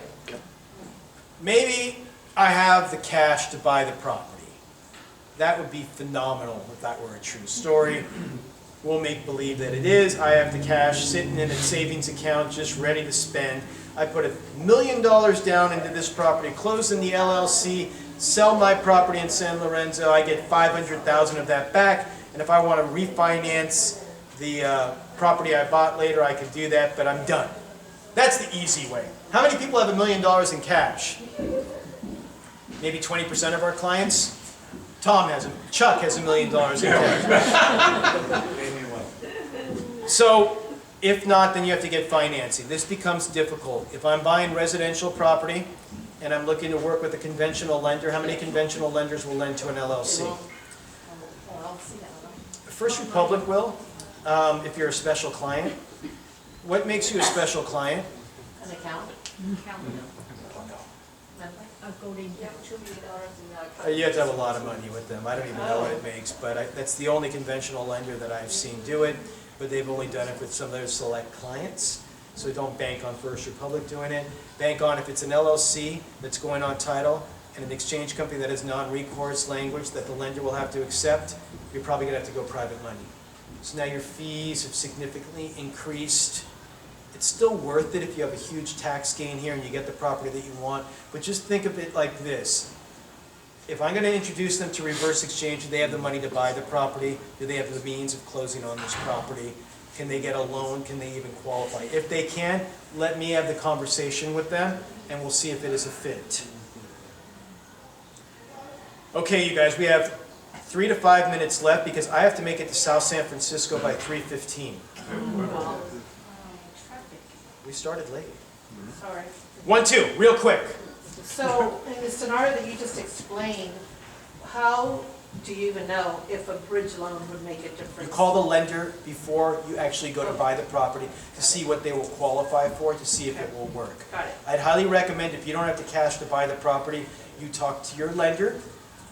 Maybe I have the cash to buy the property. That would be phenomenal if that were a true story. We'll make believe that it is. I have the cash sitting in a savings account just ready to spend. I put $1 million down into this property, close in the LLC, sell my property in San Lorenzo. I get $500,000 of that back. And if I want to refinance the property I bought later, I could do that, but I'm done. That's the easy way. How many people have $1 million in cash? Maybe 20% of our clients? Chuck has $1 million in cash. So, if not, then you have to get financing. This becomes difficult. If I'm buying residential property and I'm looking to work with a conventional lender, how many conventional lenders will lend to an LLC? First Republic will, if you're a special client. What makes you a special client? An accountant. You have to have a lot of money with them. I don't even know what it makes, but that's the only conventional lender that I've seen do it. But they've only done it with some of their select clients. So don't bank on First Republic doing it. Bank on if it's an LLC that's going on title and an exchange company that has non-recourse language that the lender will have to accept, you're probably going to have to go private money. So now your fees have significantly increased. It's still worth it if you have a huge tax gain here and you get the property that you want. But just think of it like this. If I'm going to introduce them to reverse exchange, do they have the money to buy the property? Do they have the means of closing on this property? Can they get a loan? Can they even qualify? If they can, let me have the conversation with them and we'll see if it is a fit. Okay, you guys, we have 3 to 5 minutes left because I have to make it to South San Francisco by 3:15. We started late. Sorry. 1, 2, real quick. So, in the scenario that you just explained, how do you even know if a bridge loan would make a difference? You call the lender before you actually go to buy the property to see what they will qualify for, to see if it will work. Got it. I'd highly recommend, if you don't have the cash to buy the property, you talk to your lender,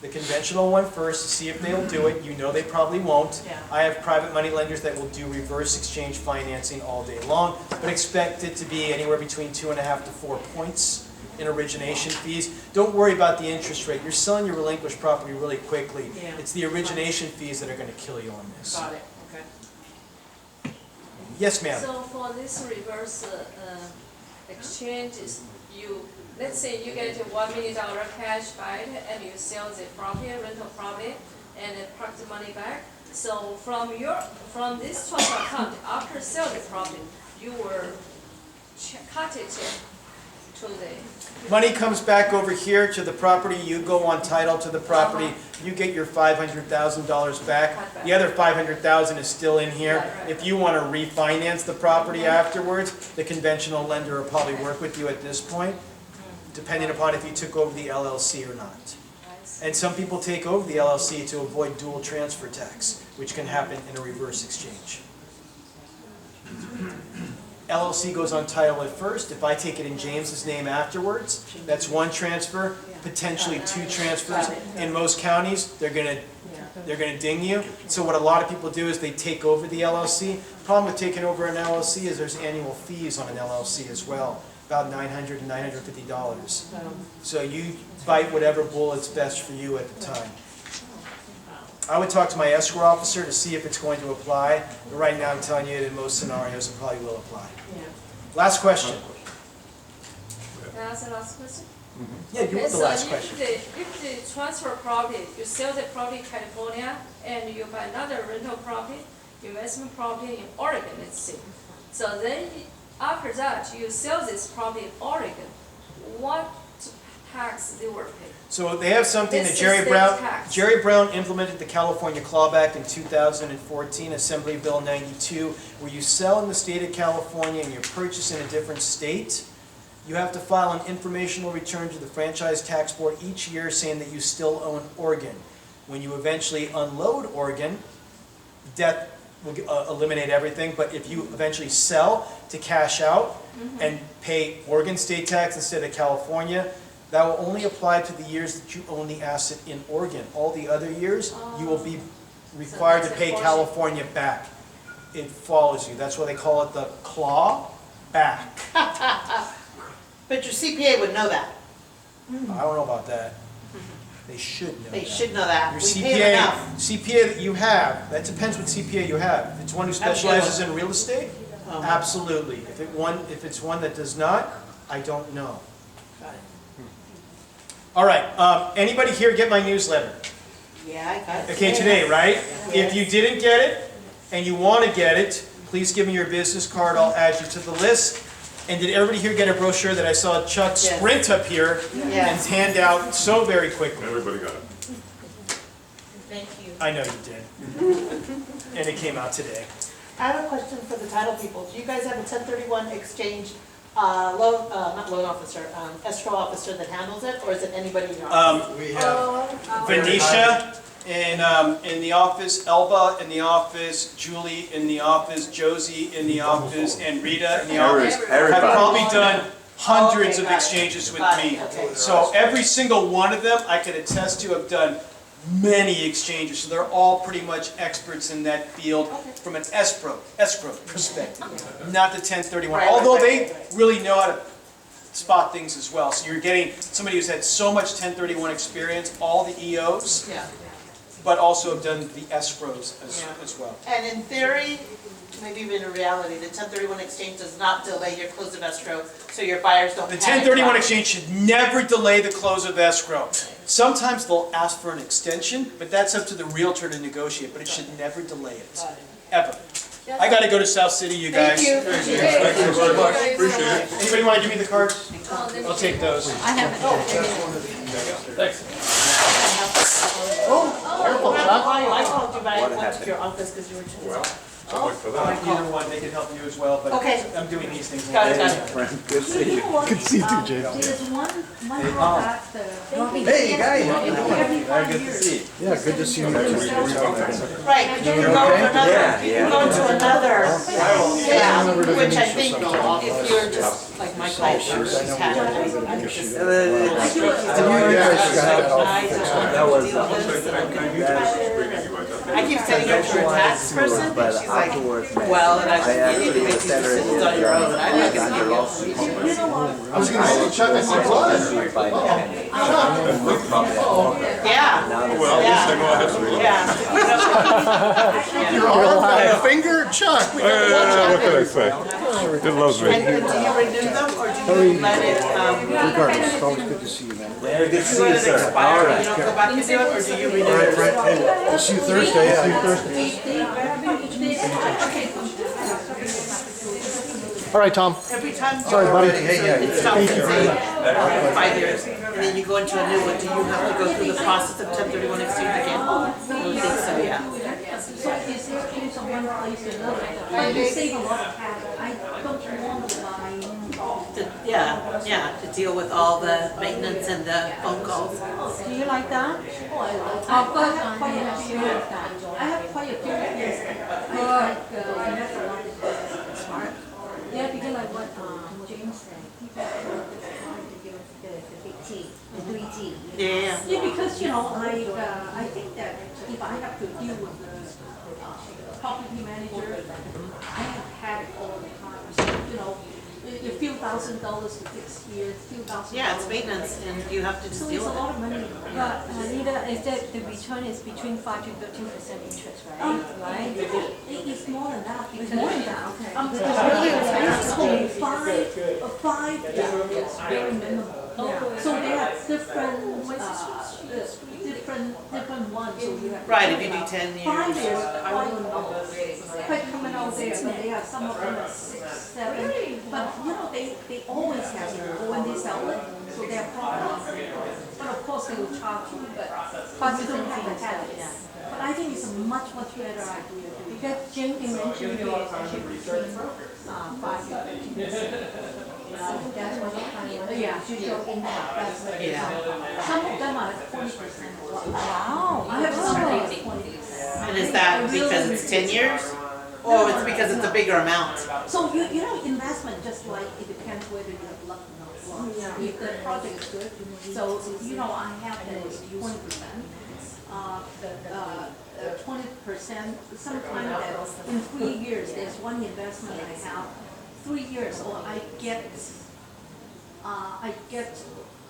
the conventional one first, to see if they'll do it. You know they probably won't. Yeah. I have private money lenders that will do reverse exchange financing all day long, but expect it to be anywhere between 2.5 to 4 points in origination fees. Don't worry about the interest rate. You're selling your relinquished property really quickly. Yeah. It's the origination fees that are going to kill you on this. Got it, okay. Yes, ma'am. So for this reverse exchanges, let's say you get a $1 million cash back and you sell the property, rental property, and then park the money back. So from this trust account, after sell the property, you will cut it to the. Money comes back over here to the property, you go on title to the property, you get your $500,000 back. The other $500,000 is still in here. Right. If you want to refinance the property afterwards, the conventional lender will probably work with you at this point, depending upon if you took over the LLC or not. And some people take over the LLC to avoid dual transfer tax, which can happen in a reverse exchange. LLC goes on title at first. If I take it in James's name afterwards, that's one transfer, potentially two transfers. In most counties, they're gonna ding you. So what a lot of people do is they take over the LLC. Problem with taking over an LLC is there's annual fees on an LLC as well, about $900 to $950. So you bite whatever bullet's best for you at the time. I would talk to my escrow officer to see if it's going to apply, but right now I'm telling you that in most scenarios it probably will apply. Last question. Can I ask the last question? Yeah, you want the last question. If the transfer property, you sell the property in California and you buy another rental property, investment property in Oregon, let's say. So then after that, you sell this property in Oregon, what tax they will pay? So they have something that This is state tax. Jerry Brown implemented the California Clawback in 2014, Assembly Bill 92, where you sell in the state of California and you purchase in a different state, you have to file an informational return to the Franchise Tax Board each year saying that you still own Oregon. When you eventually unload Oregon, death will eliminate everything, but if you eventually sell to cash out and pay Oregon state tax instead of California, that will only apply to the years that you own the asset in Oregon. All the other years, you will be required to pay California back. It follows you. That's why they call it the claw back. But your CPA would know that. I don't know about that. They should know that. They should know that. Your We pay them enough. CPA that you have, that depends what CPA you have. If it's one who specializes in real estate, absolutely. If it's one that does not, I don't know. Got it. All right, anybody here get my newsletter? Yeah, I got it. Okay, today, right? If you didn't get it and you want to get it, please give me your business card. I'll add you to the list. And did everybody here get a brochure that I saw Chuck sprint up here and hand out so very quickly? Everybody got it. Thank you. I know you did. And it came out today. I have a question for the title people. Do you guys have a 1031 exchange not loan officer, escrow officer that handles it, or is it anybody in your office? We have Venetia in the office, Elba in the office, Julie in the office, Josie in the office, and Rita in the office have probably done hundreds of exchanges with me. So every single one of them I can attest to have done many exchanges. So they're all pretty much experts in that field from an escrow perspective, not the 1031. Although they really know how to spot things as well. So you're getting somebody who's had so much 1031 experience, all the EOs, but also have done the escrows as well. And in theory, maybe even in reality, the 1031 exchange does not delay your close of escrow, so your buyers don't The panic. 1031 exchange should never delay the close of escrow. Sometimes they'll ask for an extension, but that's up to the realtor to negotiate, but it should never delay it, ever. I gotta go to South City, you guys. Thank you. Thank you very much, appreciate it. Anybody wanna give me the cards? I'll take those. I have it. Careful, Chuck. I called you, but I went to your office because you were too busy. Well, good luck for that. Either one, they can help you as well, but Okay. I'm doing these things. Got it, got it. Good to see you. Good to see you too, Jay. There's one drawback, Hey, guys. every 5 Good to years. see you. Yeah, good to see you. Right, but you can go to another, you can go to another, which I think, if you're just, like my client, she's had, I'm just, That was, I keep sending her to a tax person, but and she's like, afterwards, well, and I I said, you need to actually make these sent her decisions on your own, and I'm not under gonna lawsuit. I was gonna say, Chuck, I said, what? yeah, Now Well, at least I know I have some. yeah. Your arm, my finger, Chuck. What can I say? It loves me. And do you renew them, or do you let it, Regardless, it's always good to see you, man. Very good to you see let you, it sir. All expire and right. you don't go back and do it, or do you renew All right, it? Frank, hey, I'll see you Thursday, yeah. See you Thursday. All right, Tom. Every time. Sorry, you're buddy. ready, Hey, so yeah, it stops and say, 5 years, and then you go into a new one, do you have to go through the process of 1031 exchange again? I don't think so, yeah. So is there things on one place or another? But you save a lot of cash. I don't want to buy. Yeah, to deal with all the maintenance and the phone calls. Do you like that? Oh, I like that. I've got quite a few of that. I have quite a few years. I like, invest a lot in smart. Yeah, because like what, James said, people want to give the big T, the 3T. Yeah. Yeah, because, I think that if I have to deal with the property manager, I have had it all the time. So, a few $1,000s to fix here, a few $1,000s. Yeah, it's maintenance, and you have to just So deal it's a with lot it. of money. But Anita, is that the return is between 5 to 13% interest, right? Right? It's more than that. It's more than that, okay. Five is very minimal. Yeah. So they have different ones, so you have. Right, if you do 10 years. 5 years, I don't know. Quite coming out there, but they have some of them are 6, 7. But they always have it when they sell it, so they're profitable. But of course they will charge you, but you don't have the habits. But I think it's a much better idea because Jane mentioned here is actually between 5 to 15%. That's what usual income. That's what it is. Some of them are 40%. Wow. I have some that is 20%. And is that because it's 10 years? Or it's because it's a bigger amount? So investment, just like it depends whether you have luck or not. If the project is good, so I have that is 20%. 20%, sometime that in 3 years, there's one investment I have, 3 years, or I get,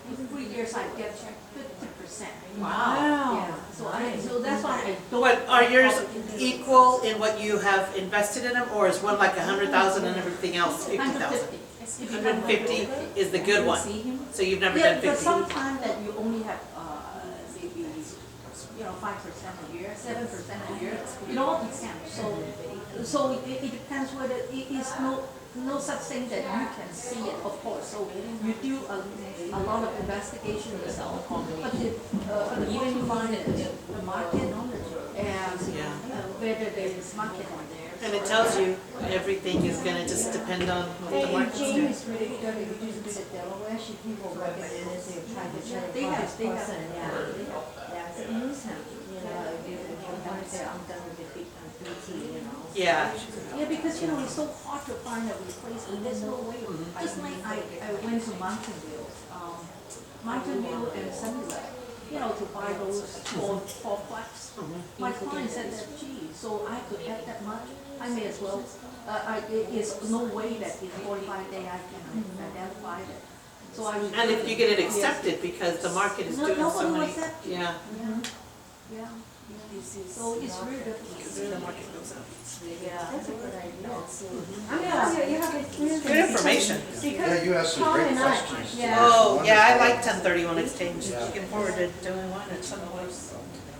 in 3 years, I get 50%. Wow. Yeah, so that's why I don't. What, are yours equal in what you have invested in them, or is one like 100,000 and everything else 50,000? 150 is the good one, so you've never done 50? Yeah, but sometimes that you only have, maybe, 5% a year, 7% a year, it all depends. So it depends whether it is no such thing that you can see it, of course. So you do a lot of investigation yourself, but the even you find it, the market and whether there is market on there. And it tells you everything is gonna just depend on what the market's doing. Jane is really good. We used to do the Delaware. She people recommend it. They try to check. They have, use him. I'm done with the big 3T, Yeah. Yeah, because it's so hard to find a replacement. There's no way. Just like I went to Mountain View and Sunnyvale, to buy those fourplex. My client said that, gee, so I could add that much. I may as well. It's no way that in 45 days I can identify it. So And if you get it accepted, because the market is doing so many. Yeah. Yeah. So it's really difficult. The market goes up. Yeah. That's a good idea. Good information. Yeah, you asked some great questions. Oh, yeah, I like 1031 exchange. Looking forward to doing one at some point.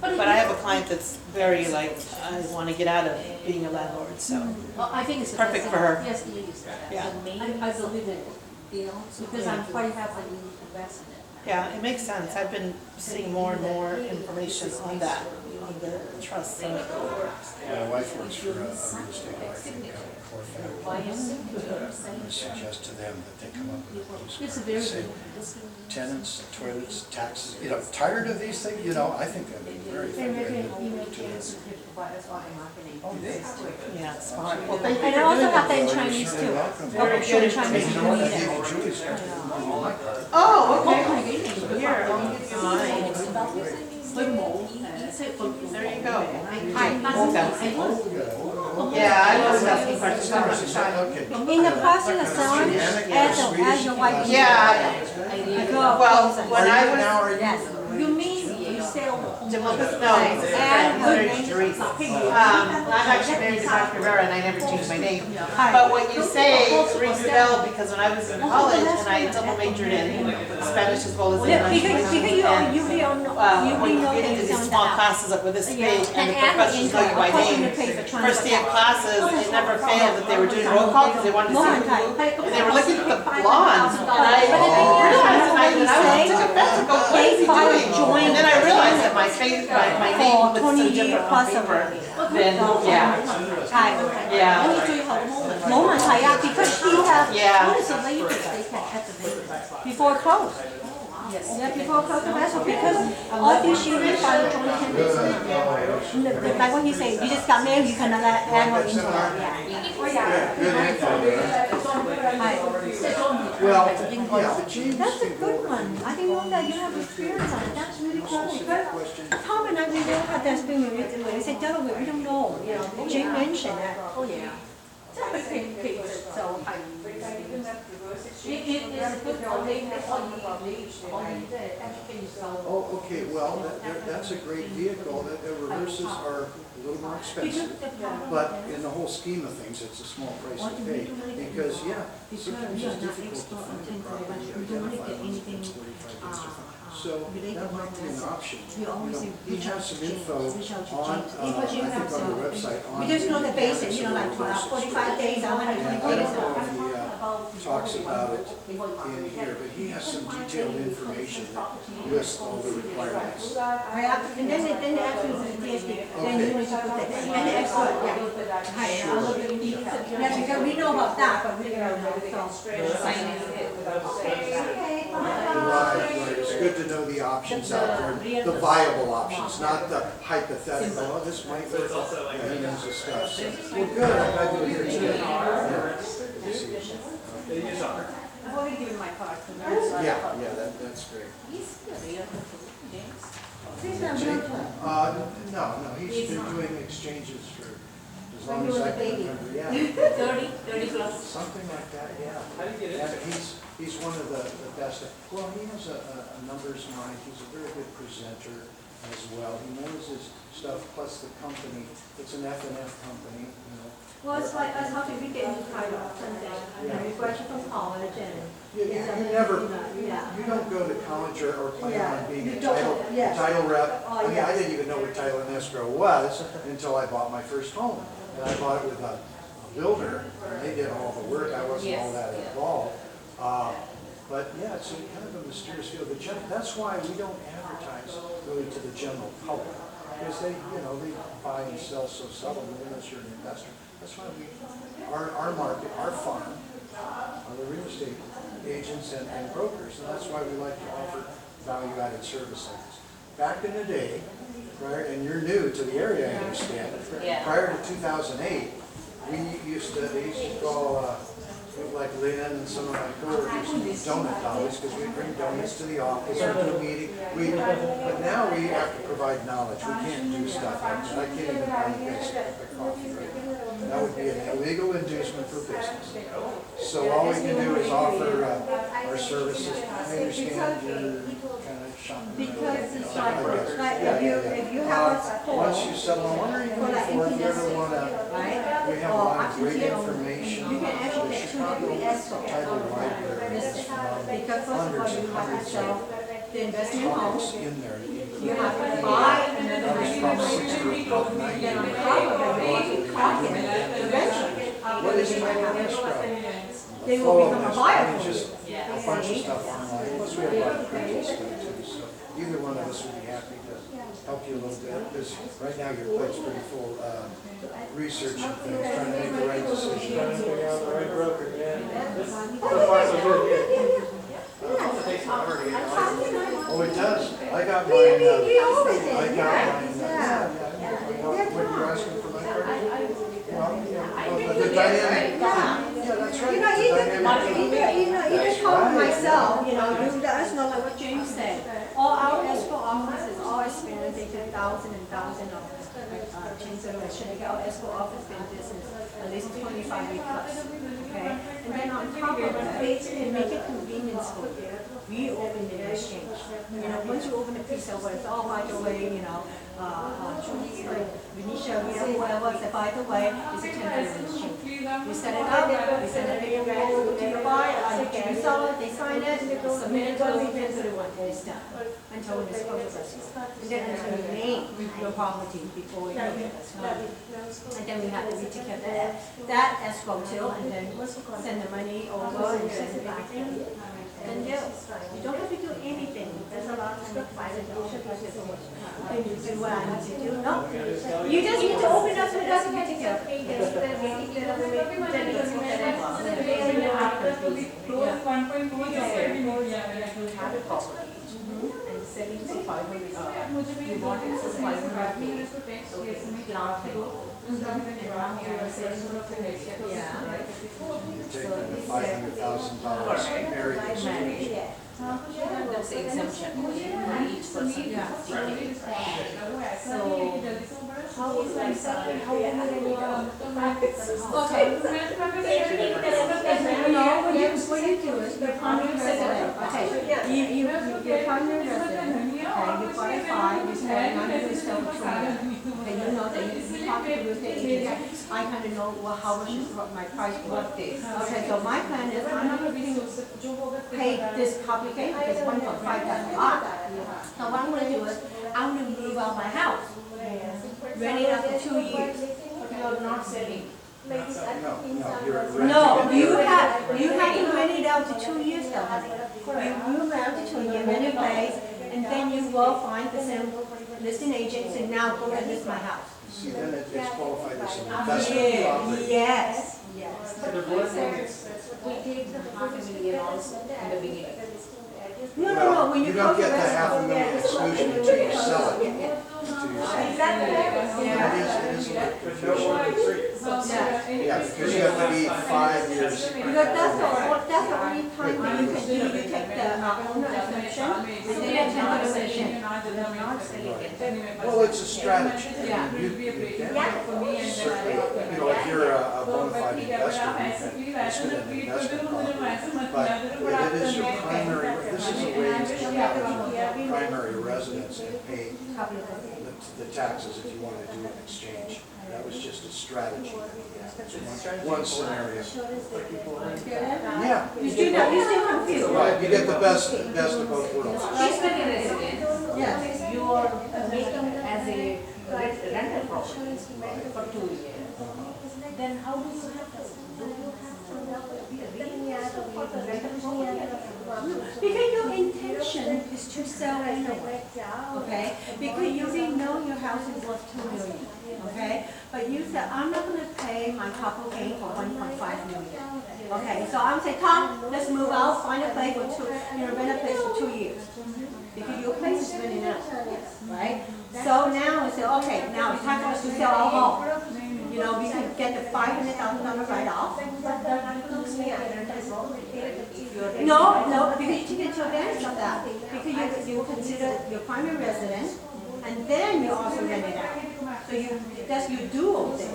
But I have a client that's very I want to get out of being a landlord, so. Well, I think it's perfect for her. Yes, it is. Yeah. I believe it, because I'm quite happily invested in it. Yeah, it makes sense. I've been seeing more and more information on that, on the trust. My wife works for a real estate agent, Core Family. I suggest to them that they come up with It's a those. very Say, tenants, toilets, taxes, tired of these things, I think that'd be very fun. Yeah, smart. Well, thank you. And I also got that in Chinese too. Very good in Chinese. Julie's my card. Oh, okay. Here. There you go. Hi. Yeah, I was asking questions. Okay. In the process of selling, add your wife. Yeah. Well, when I was, Yes. You mean sell the home. Democus, no, it's a friend, Marriage Teresa. I'm actually married to Dr. Rivera and I never changed my name. But what you say rings a bell because when I was in college and I double majored in Spanish as well as Yeah, English. because you and, usually don't know, when you know get that into it's these on the small house. classes that were this big Yeah, and the add professors know you by of course, name, you pay for transfer. first day of classes, it never failed that they were doing roll call because they wanted to see who, and they were looking at the blondes, and I realized that I took offense and go, what is he doing? And then I realized that my face, my name was so different on paper, then, yeah, ใช่ yeah, 冇問題啊 because he have Yeah. what is the latest they can at the before close. Yeah, before close the vessel because all these years by joint tenants. Like what he said, you just got mail, you cannot add more into that. Well, yeah, the changes That's a can good go. one. I didn't know that you have experience on it. That's really cool. Because Tom and I, we don't have that experience. We said Delaware, we don't know. You know, Jane mentioned that. Oh yeah. So I. It is good for Oh, okay, well, that's a great vehicle, that the reverses are a little more expensive, but in the whole scheme of things, it's a small price to pay, because, yeah, sometimes it's difficult to find a property identified within 45 days. So that might be an option. You know, he has some info on, I think on the website on. We just know the basics, you know, like 45 days, 120 I days. don't know if he talks about it in here, but he has some detailed information that lists all the requirements. And then they actually do the DSD, then you need to put that, and the expert, yeah. Yeah, because we know about that, but we don't know, so. Right, it's good to know the options out there, the viable options, not the hypothetical, oh, this might work, and he knows the stuff. So, well, good, I'm glad you're here today. I've already given my card to them. Yeah, that's great. No, he's been doing exchanges for as long as I can remember, yeah. 30 plus. Something like that, yeah. How do you get Yeah, into it? he's one of the best. Well, he has a numbers mind. He's a very good presenter as well. He knows his stuff, plus the company. It's an F&F company, you know. Well, it's like us, how did we get into title someday? You know, we graduated from college and. You never, you don't go to college or plan on being a title rep. I mean, I didn't even know what title and escrow was until I bought my first home. And I bought it with a builder, and they did all the work. I wasn't all that involved. But yeah, it's kind of a mysterious field. That's why we don't advertise really to the general public. Because they buy and sell so seldom unless you're an investor. That's why our market, our farm, are the real estate agents and brokers, and that's why we like to offer value-added service like this. Back in the day, and you're new to the area, I understand, prior to 2008, they used to call like Lynn and some of my coworkers donut dollars, because we bring donuts to the office or to a meeting. But now we have to provide knowledge. We can't do stuff like that. I can't even buy you guys a coffee right now. That would be an illegal inducement for business. So all we can do is offer our services. I understand you're kind of shopping. Because it's like if you have a support. Once you settle on one or even before, if you ever want to, we have a lot of great information. You can actually get 2 degree escrow. Title library is phenomenal. Because first of all, you have to sell the investment house. In there. You have to buy another house. Then on top of it, you have to eventually. What is it like escrow? They will become a buyer. I mean, just a bunch of stuff online. Plus we have a lot of purchase stuff too. So either one of us would be happy to help you a little bit, because right now your plate's pretty full. Research and things, trying to make the right decision. Trying to figure out the right broker, yeah. So far so good, yeah. Oh, it does. I got mine. I got mine. What you're asking for my card? Well, the dynamic. Yeah, that's right. Even told myself, you let us know like what James said. All our escrow offices, all experience, they do thousands and thousands of transaction. Our escrow office been in business at least 25 years plus. Okay, and then on top of that, to make it convenient for you, we open the exchange. Once you open the pre-sale with us, oh, by the way, you know, Julie, Venetia, whoever, said, by the way, it's a temporary exchange. We set it up, we send it to your buyer, to the seller, they sign it, submit it to the one, and it's done. Until it's closed. And then until you name your property before you get us. And then we have to take care of that escrow till, and then send the money over and send it back in. And you don't have to do anything. There's a lot of stuff by the ocean. And you do what I need to do. No, you just need to open up with us and get together. And selling for 500. You want it for 500. $500,000 marriage. That's the exemption for each person. How is that? How No, what you do is your primary resident, okay, your primary resident, okay, you qualify, you say, I'm going to sell to you. Okay, you know that you talk to the estate agent, I kind of know how much is my price was. Okay, so my plan is, I'm not going to pay this complicated, because 1.5 that's a lot. So what I'm going to do is, I'm going to move out my house, rent it out for 2 years. You're not selling. No, you're renting. No, you have to rent it out to 2 years though, honey. You move out to 2 years, rent it place, and then you will find the same listing agent and say, now go and list my house. See, then it's qualified as an investment property. Yes. We take the $500,000 in the beginning. No, when you don't get the $500,000 exclusion until you sell it. Exactly. It is a yeah, because you have to be 5 years. Because that's the only time that you can do, you take the owner exemption, and then you Well, it's a strategy. Yeah. Certainly, if you're a bona fide investor, you can spend an investment property. But it is your primary, this is a way to establish primary residence and pay the taxes if you want to do an exchange. That was just a strategy. One scenario. Yeah. You're still confused. Right, you get the best of both worlds. Yes. You are making as a rental property for 2 years. Then how do you have to, Because your intention is to sell anyway, okay? Because you already know your house is worth $2 million, okay? But you said, I'm not gonna pay my couple gain for $1.5 million. Okay, so I'm saying, Tom, let's move out, find a place for rent a place for 2 years. Because your place is renting out, right? So now we say, okay, now it's time for us to sell our home. You know, we can get the $500,000 write-off. No, because you take advantage of that. Because you consider your primary residence, and then you also rent it out. So that's your dual thing.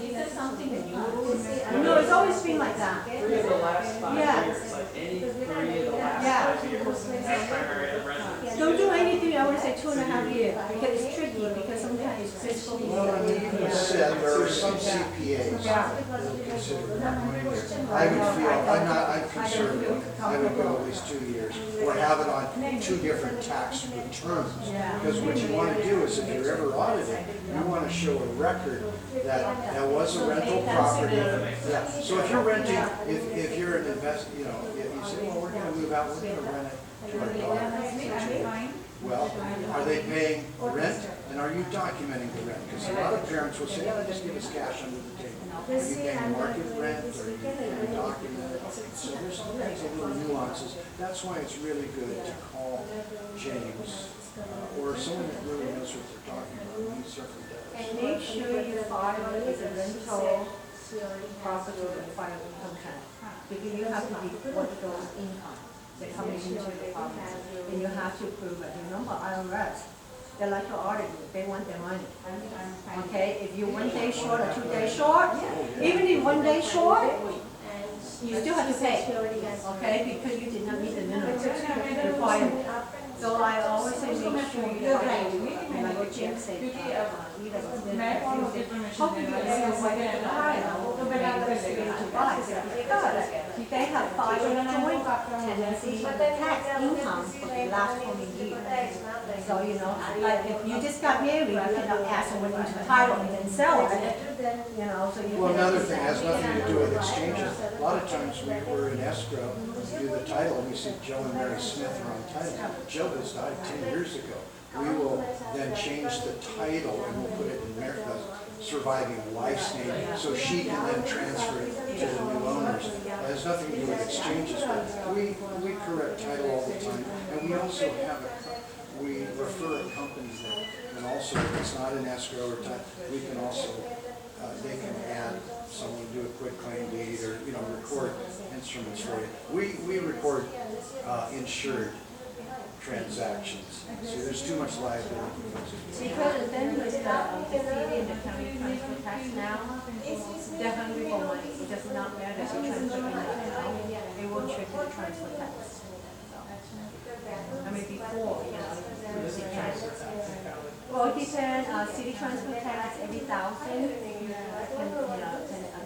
Is that something that you would? No, it's always been like that. 3 of the last 5 years, like any 3 of the last 5 years, as primary residence. Don't do anything, I would say 2.5 years, because it's tricky, because sometimes it's fiscal. There are some CPAs that will consider that 1 year. I would feel, I'm conservative, I would go at least 2 years, or have it on 2 different tax returns. Because what you want to do is, if you're ever audited, you want to show a record that there was a rental property. Yeah. So if you're renting, if you're an investor, you say, well, we're going to move out, we're going to rent it to our daughter. Well, are they paying rent, and are you documenting the rent? Because a lot of parents will say, oh, just give us cash under the table. Are you paying market rent, or are you documenting? So there's a little nuances. That's why it's really good to call James, or someone that really knows what they're talking about. He certainly does. And make sure you file it as a rental property with file income tax. Because you have to be what those income that coming into the property. And you have to prove it. Remember, IRS, they like to audit you, they want their money. Okay, if you're 1 day short or 2 days short, even if 1 day short, you still have to pay, okay, because you did not meet the minimum requirement. So I always say make sure you're right, like what Jim said, either how can you ever wait to buy, when I was ready to buy? Because they have filed a joint tenancy tax income for the last 20 years. So, you know, like if you just got married, you cannot ask someone into title and then sell it, you know, so you. Well, another thing has nothing to do with exchanges. A lot of times we were in escrow, we do the title, and we see Joe and Mary Smith are on title. Joe has died 10 years ago. We will then change the title and we'll put it in the surviving wife's name, so she can then transfer it to the new owners. It has nothing to do with exchanges, but we correct title all the time. And we also have we refer a company that can also, if it's not an escrow or title, we can also, they can add someone, do a quick claim deed, or, you know, record instruments for you. We record insured transactions. See, there's too much liability. Because then with the city and the county transfer tax now, they're hungry for money. It does not matter if you transfer in now, they won't check the transfer tax. I mean, before, you know, city transfer tax. Well, it depends, city transfer tax every 1,000,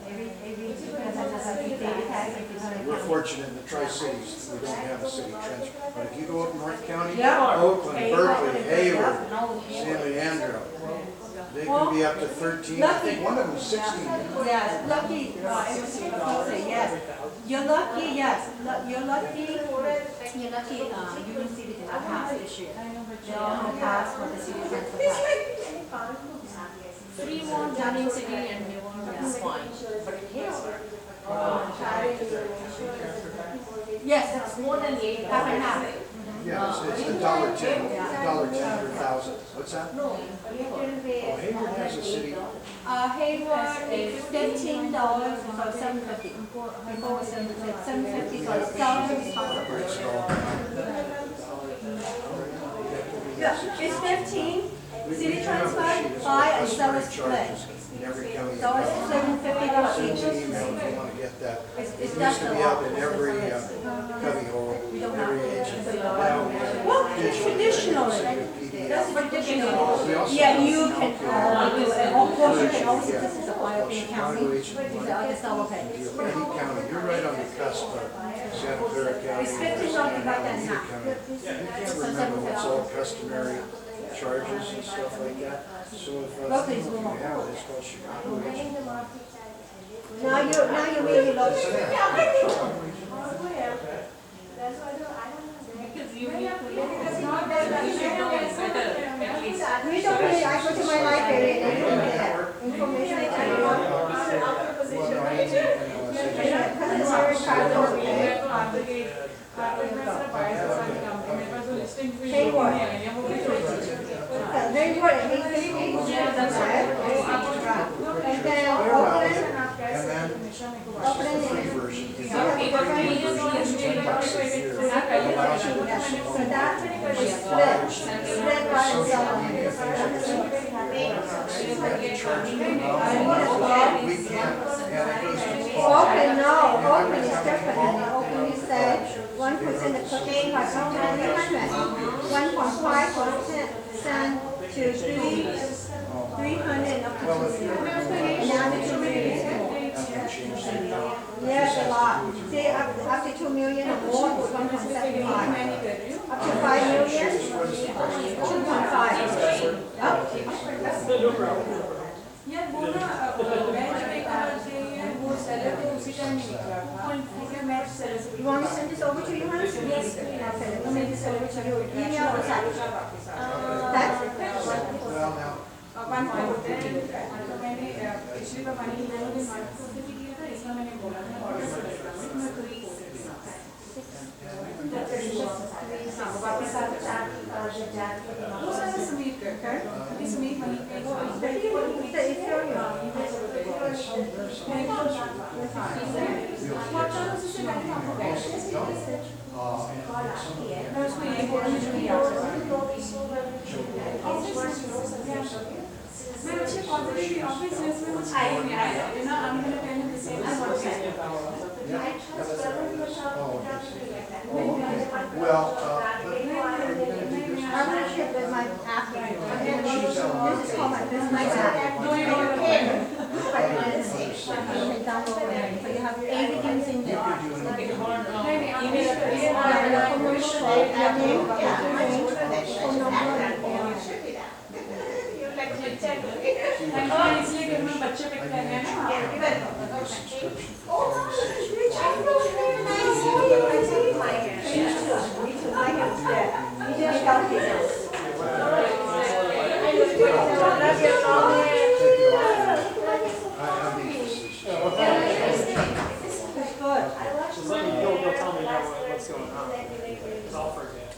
every daily tax, We're fortunate in the Tri-Cities, we don't have a city transfer. But if you go up North County, Yeah. Oakland, Berkeley, Hayward, San Leandro, they can be up to 13, I think one of them is 16. Yes, lucky, yes. You're lucky, yes. You're lucky, Union City did not pass this year. They all passed for the city transfer tax. 3 more Union City and New Orleans fine, but Hayward. Yes, it's more than half and half. Yeah, it's $1.10 per thousand. What's that? No. Oh, Hayward has a city. Hayward is $15 for 750. Before was 750, so it's yeah, it's 15. City transfer, 5 and 7 split. In every county. So it's $750 Send each. an email if you want to get that. It It's used just to a be lot. up in every cubby hole, every agent. Now, Well, digital. traditionally, PDF. that's traditional. We also Yeah, have you can, Alpha, do it. Of course, you can also, Yeah. this is a file in county. Chicago These are just our pay. Lee County, you're right on the cusp of Santa Clara County. It's 50 divided by Lee 10. County. You can't remember what's all customary charges and stuff like that. So if, you have it, it's called Chicago. Now you really look. We don't really, I go to my library and I don't get that information. I tell you what. Very good, it makes it easier. And then Oakland Free is. version. You have a different $10 a year. Allows you to do some so that is split by itself. We can't, and it goes to Oakland, no, Oakland is different. Oakland is 1% of cocaine by 300, 1.5% to 300 up to 2 million. And now the 2 million is more. Yes, a lot. See, up to 2 million or more is 1.75. Up to 5 million, 2.5. Up. You want me to send this over to you, Hans? Yes. Okay, let me send this over to you. Email or text? Text? Well, now, well, I'm gonna ship with my I'll be facetious. It's good. Just let me, you'll tell me now what's going on. 'Cause I'll forget.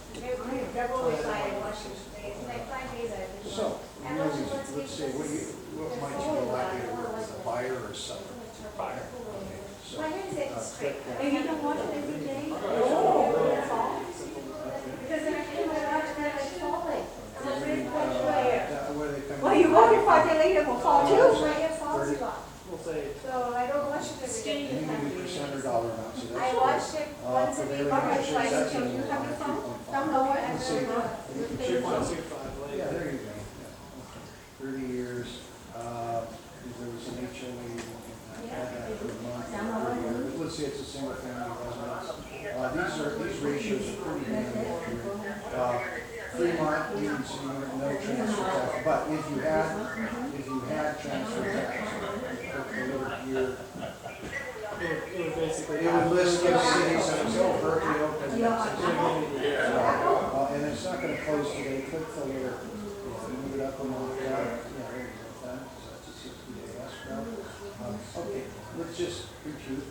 So, let's see, what might you go like here, as a buyer or a seller? Buyer. Okay, so, And you don't watch it every day? where they come. Well, you walk it 5 days later, it will fall too. We'll say, So I don't watch it every day. And you can do percent or dollar amount, so that's. I watch it once a week. prevailing Okay, wage so I is can set show to you how to 102.5. Some lower and Let's see. some lower. 2.25 Yeah, later. there you go. Yeah. 30 years, there was an HOA, and had that for a month, or 30 years. But let's say it's a single family residence. These ratios are pretty damn accurate. Fremont, you can see no transfer tax, but if you had transfer tax, took the little year, It would basically. it would list those cities, and it's all Berkeley, Oakland. Yeah. And it's not gonna close today, click the little, move it up a month, yeah, there you go, done, so that's a 60-day escrow. Okay, let's just repeat.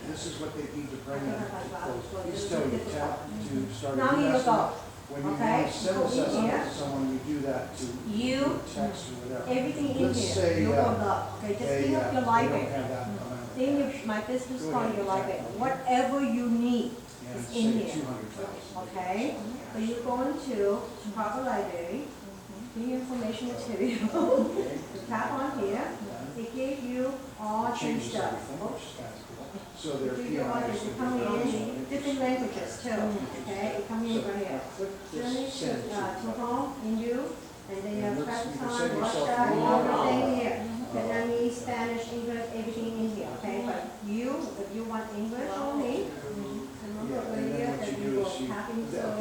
This is what they need to bring in to close. Please tell you, tap to start Now an you investment. go. When you Okay. want to send Go this in estimate here. to someone, you do that to You, text or whatever. everything in Let's here, say, you will look. Okay, just think of your they library. don't have that amount. Think of my business Go card, ahead. your library. Whatever you need And is say in here. 200,000. Okay? So you go into Chicago Library, the information material, Okay. you tap on here, they give you all these Changes stuff. everything, which is kind of cool. So they're They come in different languages too, okay? It comes in right here. Journey to home, Hindu, and then you have And let's- you can Pakistan, send yourself Russia, an email. everything here. Vietnamese, Spanish, English, everything in here, okay? But if you want English only, Yeah, and then what you do is you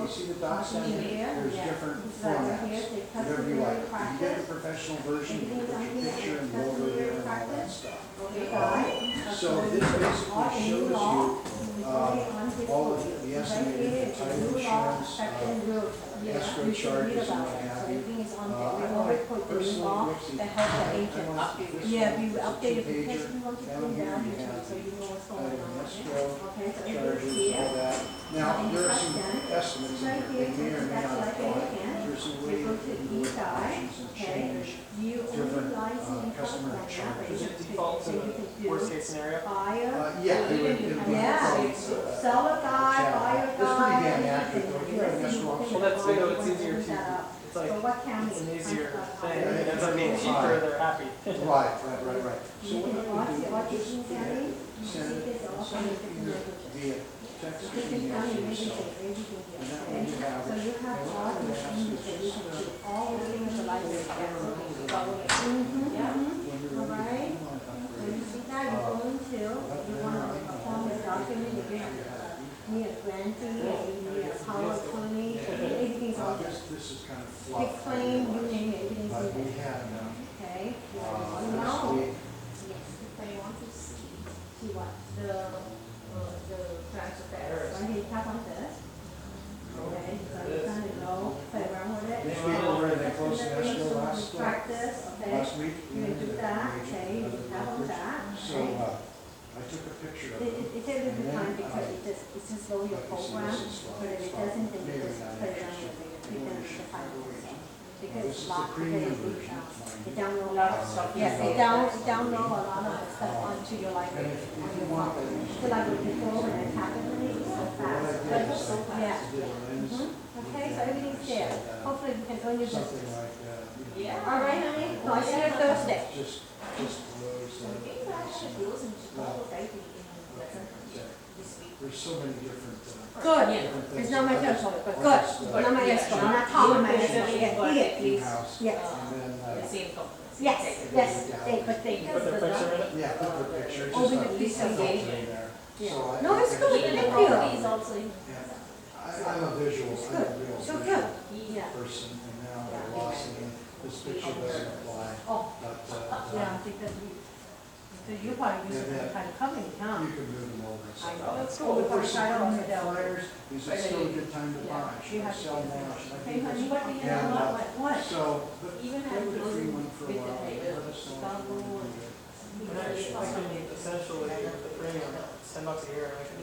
see the dots down here? There's different formats, whatever you like. You can get the professional version, you can put your picture and logo there and all that stuff. So this basically shows you, all of the estimated title insurance, escrow charges and what have you. Personally, Wixie, Yeah, we updated the two-pager, case, we want to down come here down you here, have so you know what's title going and on. escrow Okay, so charges, everything's all here. that. Now, there are some estimates in here, they may or may not apply. There's a way You go you to can go each guy, options and okay, change you different, only license customer in charges. Does it default to the worst case scenario? Buyer, Yeah, it would be. yeah, seller guy, buyer It's pretty guy. damn accurate, though. If you have an escrow officer. Well, that's, it's easier to, it's like, So what county? it's an easier thing, Yeah, it ends up being cheaper, they're happy. Right. So You what can you watch do it, watch it is in county, you send see it, this all send kind it of different here languages. via text or Different email county, to everything, yourself. everything here, And that okay? way you have So it. you have And all what these I'm things asking that is you can just, do, all the things the library has. when you're All ready, right? you want to When upgrade. you see that, you go into, you want to form a document, you need a grantee, you need a power attorney, everything's on there. This is kind of Big fluff. claim, you name it, everything's But in we there, had, okay? last Now, week, yes, if I want to see what, the transfer fare, so you tap on this. Okay, so you kind of know, play around with it. this week we were in the close escrow Practice, okay? last week. You can do that, okay, you can tap on that, So, okay? I took a picture of It, it. it takes a bit of time because it just slow your program, but if it doesn't, then you just play around with it, you can define it. Because This it's is the locked, premium because version. it download, yes, it download a lot of stuff onto your library, on your phone. So like before, when I tap it, it's so fast, but it's so fast, yeah. Okay, so everything's there, hopefully you can earn your business. Something like, Yeah. All right, honey, no, I see you Thursday. just close. There's so many different. Good, different things. it's not my telephone, but good, Like, not my escrow, I'm not talking my escrow, yeah, here, in-house, yes. And then, Yes, but they. Put their picture in it? yeah, put the picture, just Open not the piece of filter data. there. Yeah. So I- No, it's good, thank you. Yeah. I'm a visual, It's I'm a good, real so visual good, yeah. person, and now I'm lost, and this picture doesn't apply. Oh, But, yeah, because we, So you probably use Yeah, it kind of company, huh? You can move them over. I know. That's cool. Oh, there's I don't some know that. flyers, is it still a good time to Yeah. buy? Should You I have to sell get more? that. Should I Hey, do honey, this? what do you And, want? What? So, but Even play have with the those free one for a big while. potatoes, Let us know if you want to do that. I can essentially, with the premium, $10 a year, I can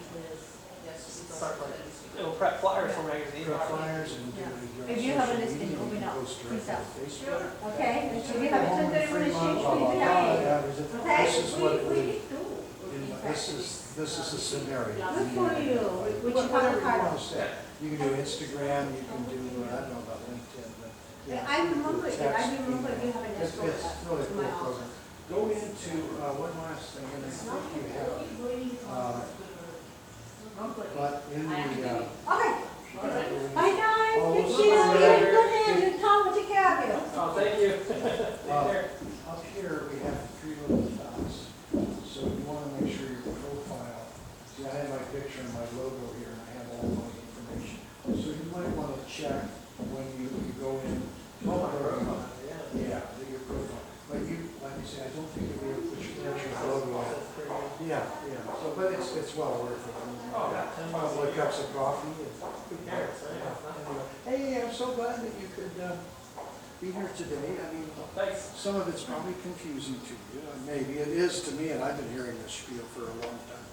start like, it'll prep flyers for magazines. Prep flyers and do If you have a listing, open up, post please directly up. to Facebook. Okay, if you have a Home and 1031 free exchange, month, blah, blah, please blah. pay. Yeah, there's a- Okay? This is what it We would, do. this is a scenario. Good for you. Which you Whatever you have a want to say. You can do Instagram, you can do, I don't know about LinkedIn, but. yeah, I remember it, text, I remember you have an It's escrow it's at really a my cool office. program. Go into, one last thing, and I think you have, but in the, Okay. Bye guys, Oh, good we'll seeing you, see you later. good hands, and Tom will take care of you. Oh, thank you. Take care. up here, we have 3 little dots. So you want to make sure your profile, see, I have my picture and my logo here, and I have all my information. So you might want to check when you go in. Yeah, your profile. But you, like you say, I don't think you'll be able to put your logo on it. Yeah, yeah, so, but it's well worth it. Oh, yeah. 10 bucks. Couple of cups of coffee. Who cares? Hey, I'm so glad that you could be here today. I mean, Thanks. some of it's probably confusing to you. Maybe it is to me, and I've been hearing this spiel for a long time.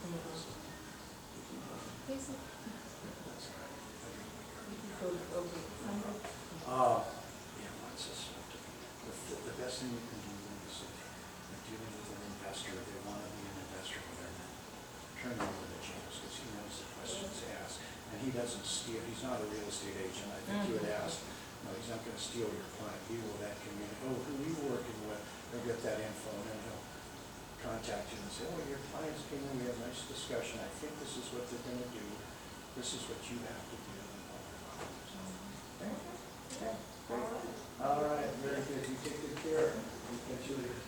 Yeah, what's this? The best thing you can do is if you're dealing with an investor, they want to be an investor, but they're not. Turn them over to James, because he knows the questions asked, and he doesn't steal, he's not a real estate agent. I think you would ask, no, he's not gonna steal your client, he will that community, oh, who are you working with? He'll get that info, and then he'll contact you and say, oh, your clients came in, we had a nice discussion, I think this is what they're gonna do, this is what you have to do. Okay. All right, very good, you take good care, we'll catch you later.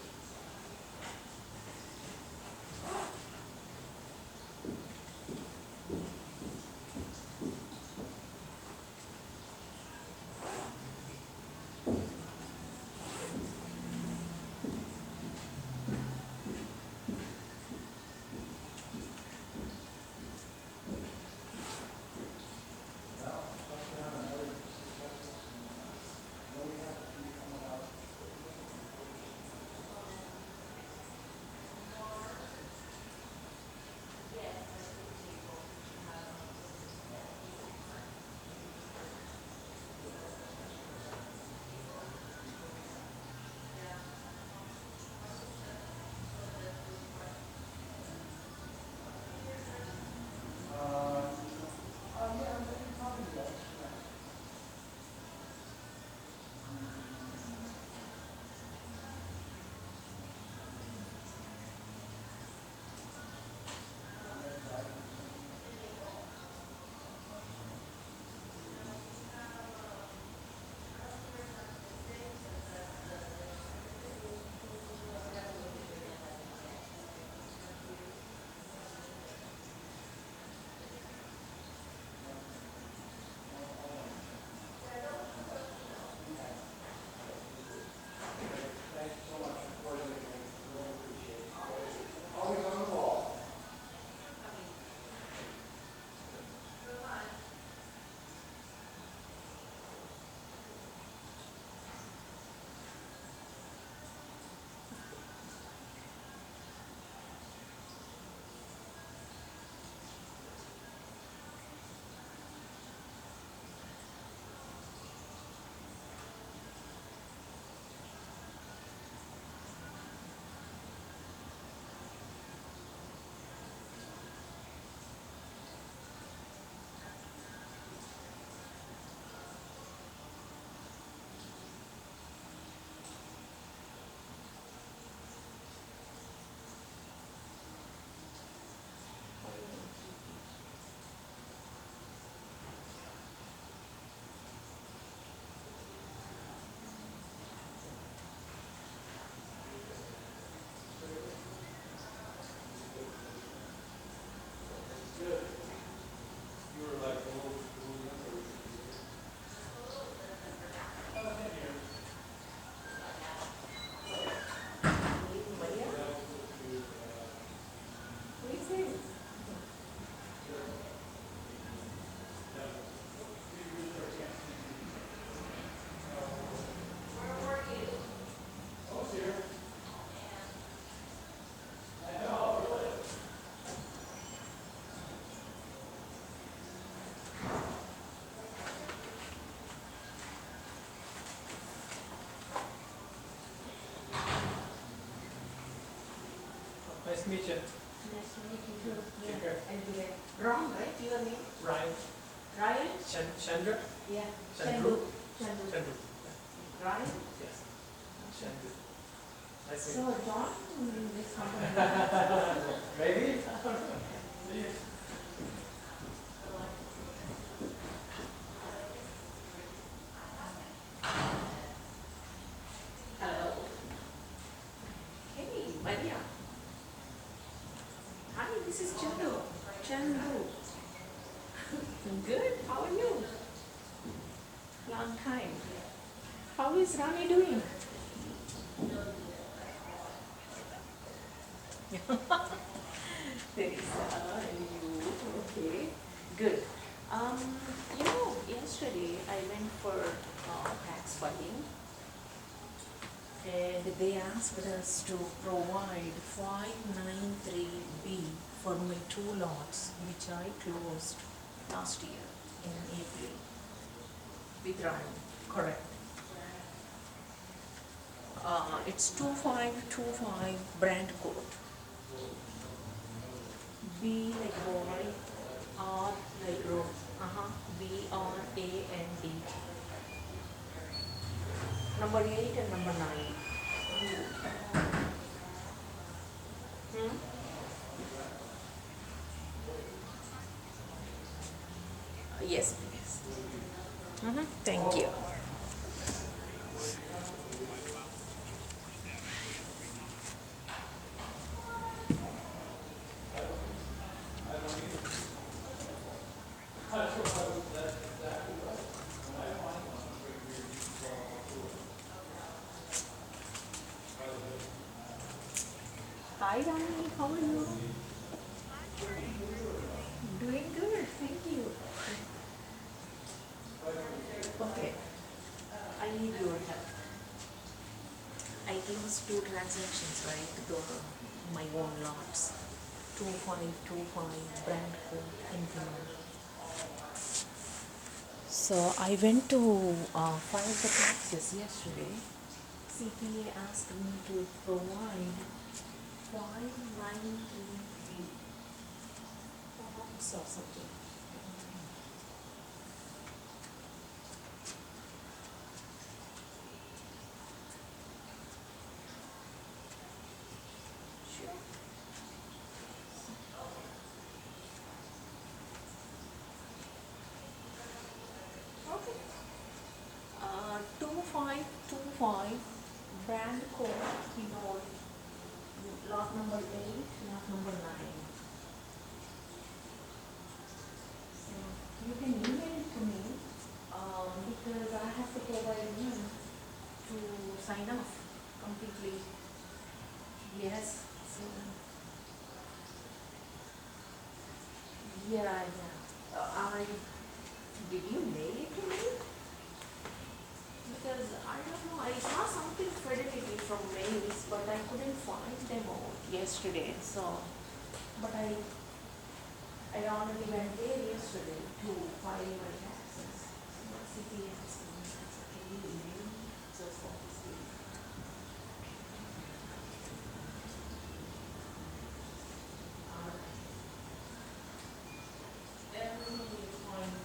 to meet you. Nice to meet you too. Take care. And we get Ron, right, your name? Ryan. Ryan? Chandra? Yeah. Chandru. Chandru. Chandru. Ryan? Yes. Chandru. Nice to So meet John in this company. you. Maybe? Hello. Hey, Maria. Hi, this is Chandu. Chandu. Good, how are you? Long time. How is Rani doing? Teresa, and you, okay, good. Yesterday I went for tax filing, and they asked us to provide 593B for my 2 lots, which I closed last year in April with Ryan, correct. It's 2525 Brand Court. B like boy, R like road, B, R, A, and D. Number 8 and number 9. Yes, please. Thank you. Hi, Rani, how are you? Doing good, thank you. Okay, I need your help. I closed 2 transactions, right? My own lots. 2525 Brand Court in Pinot. So I went to file the taxes yesterday. CPA asked me to provide 593 forms or something. Sure. Okay. 2525 Brand Court, Pinot, lot number 8, lot number 9. So you can email it to me because I have to provide you to sign off completely. Yes. So, yeah. Did you mail it to me? Because I don't know, I saw something Fidelity from mails, but I couldn't find them out yesterday, so, but I already went there yesterday to file my taxes. But CPA asked me, can you email me just for this week? Alright. Everything is fine.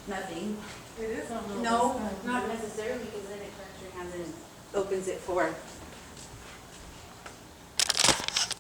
Nothing. It is on the. No, not necessarily, because then it actually hasn't, opens it for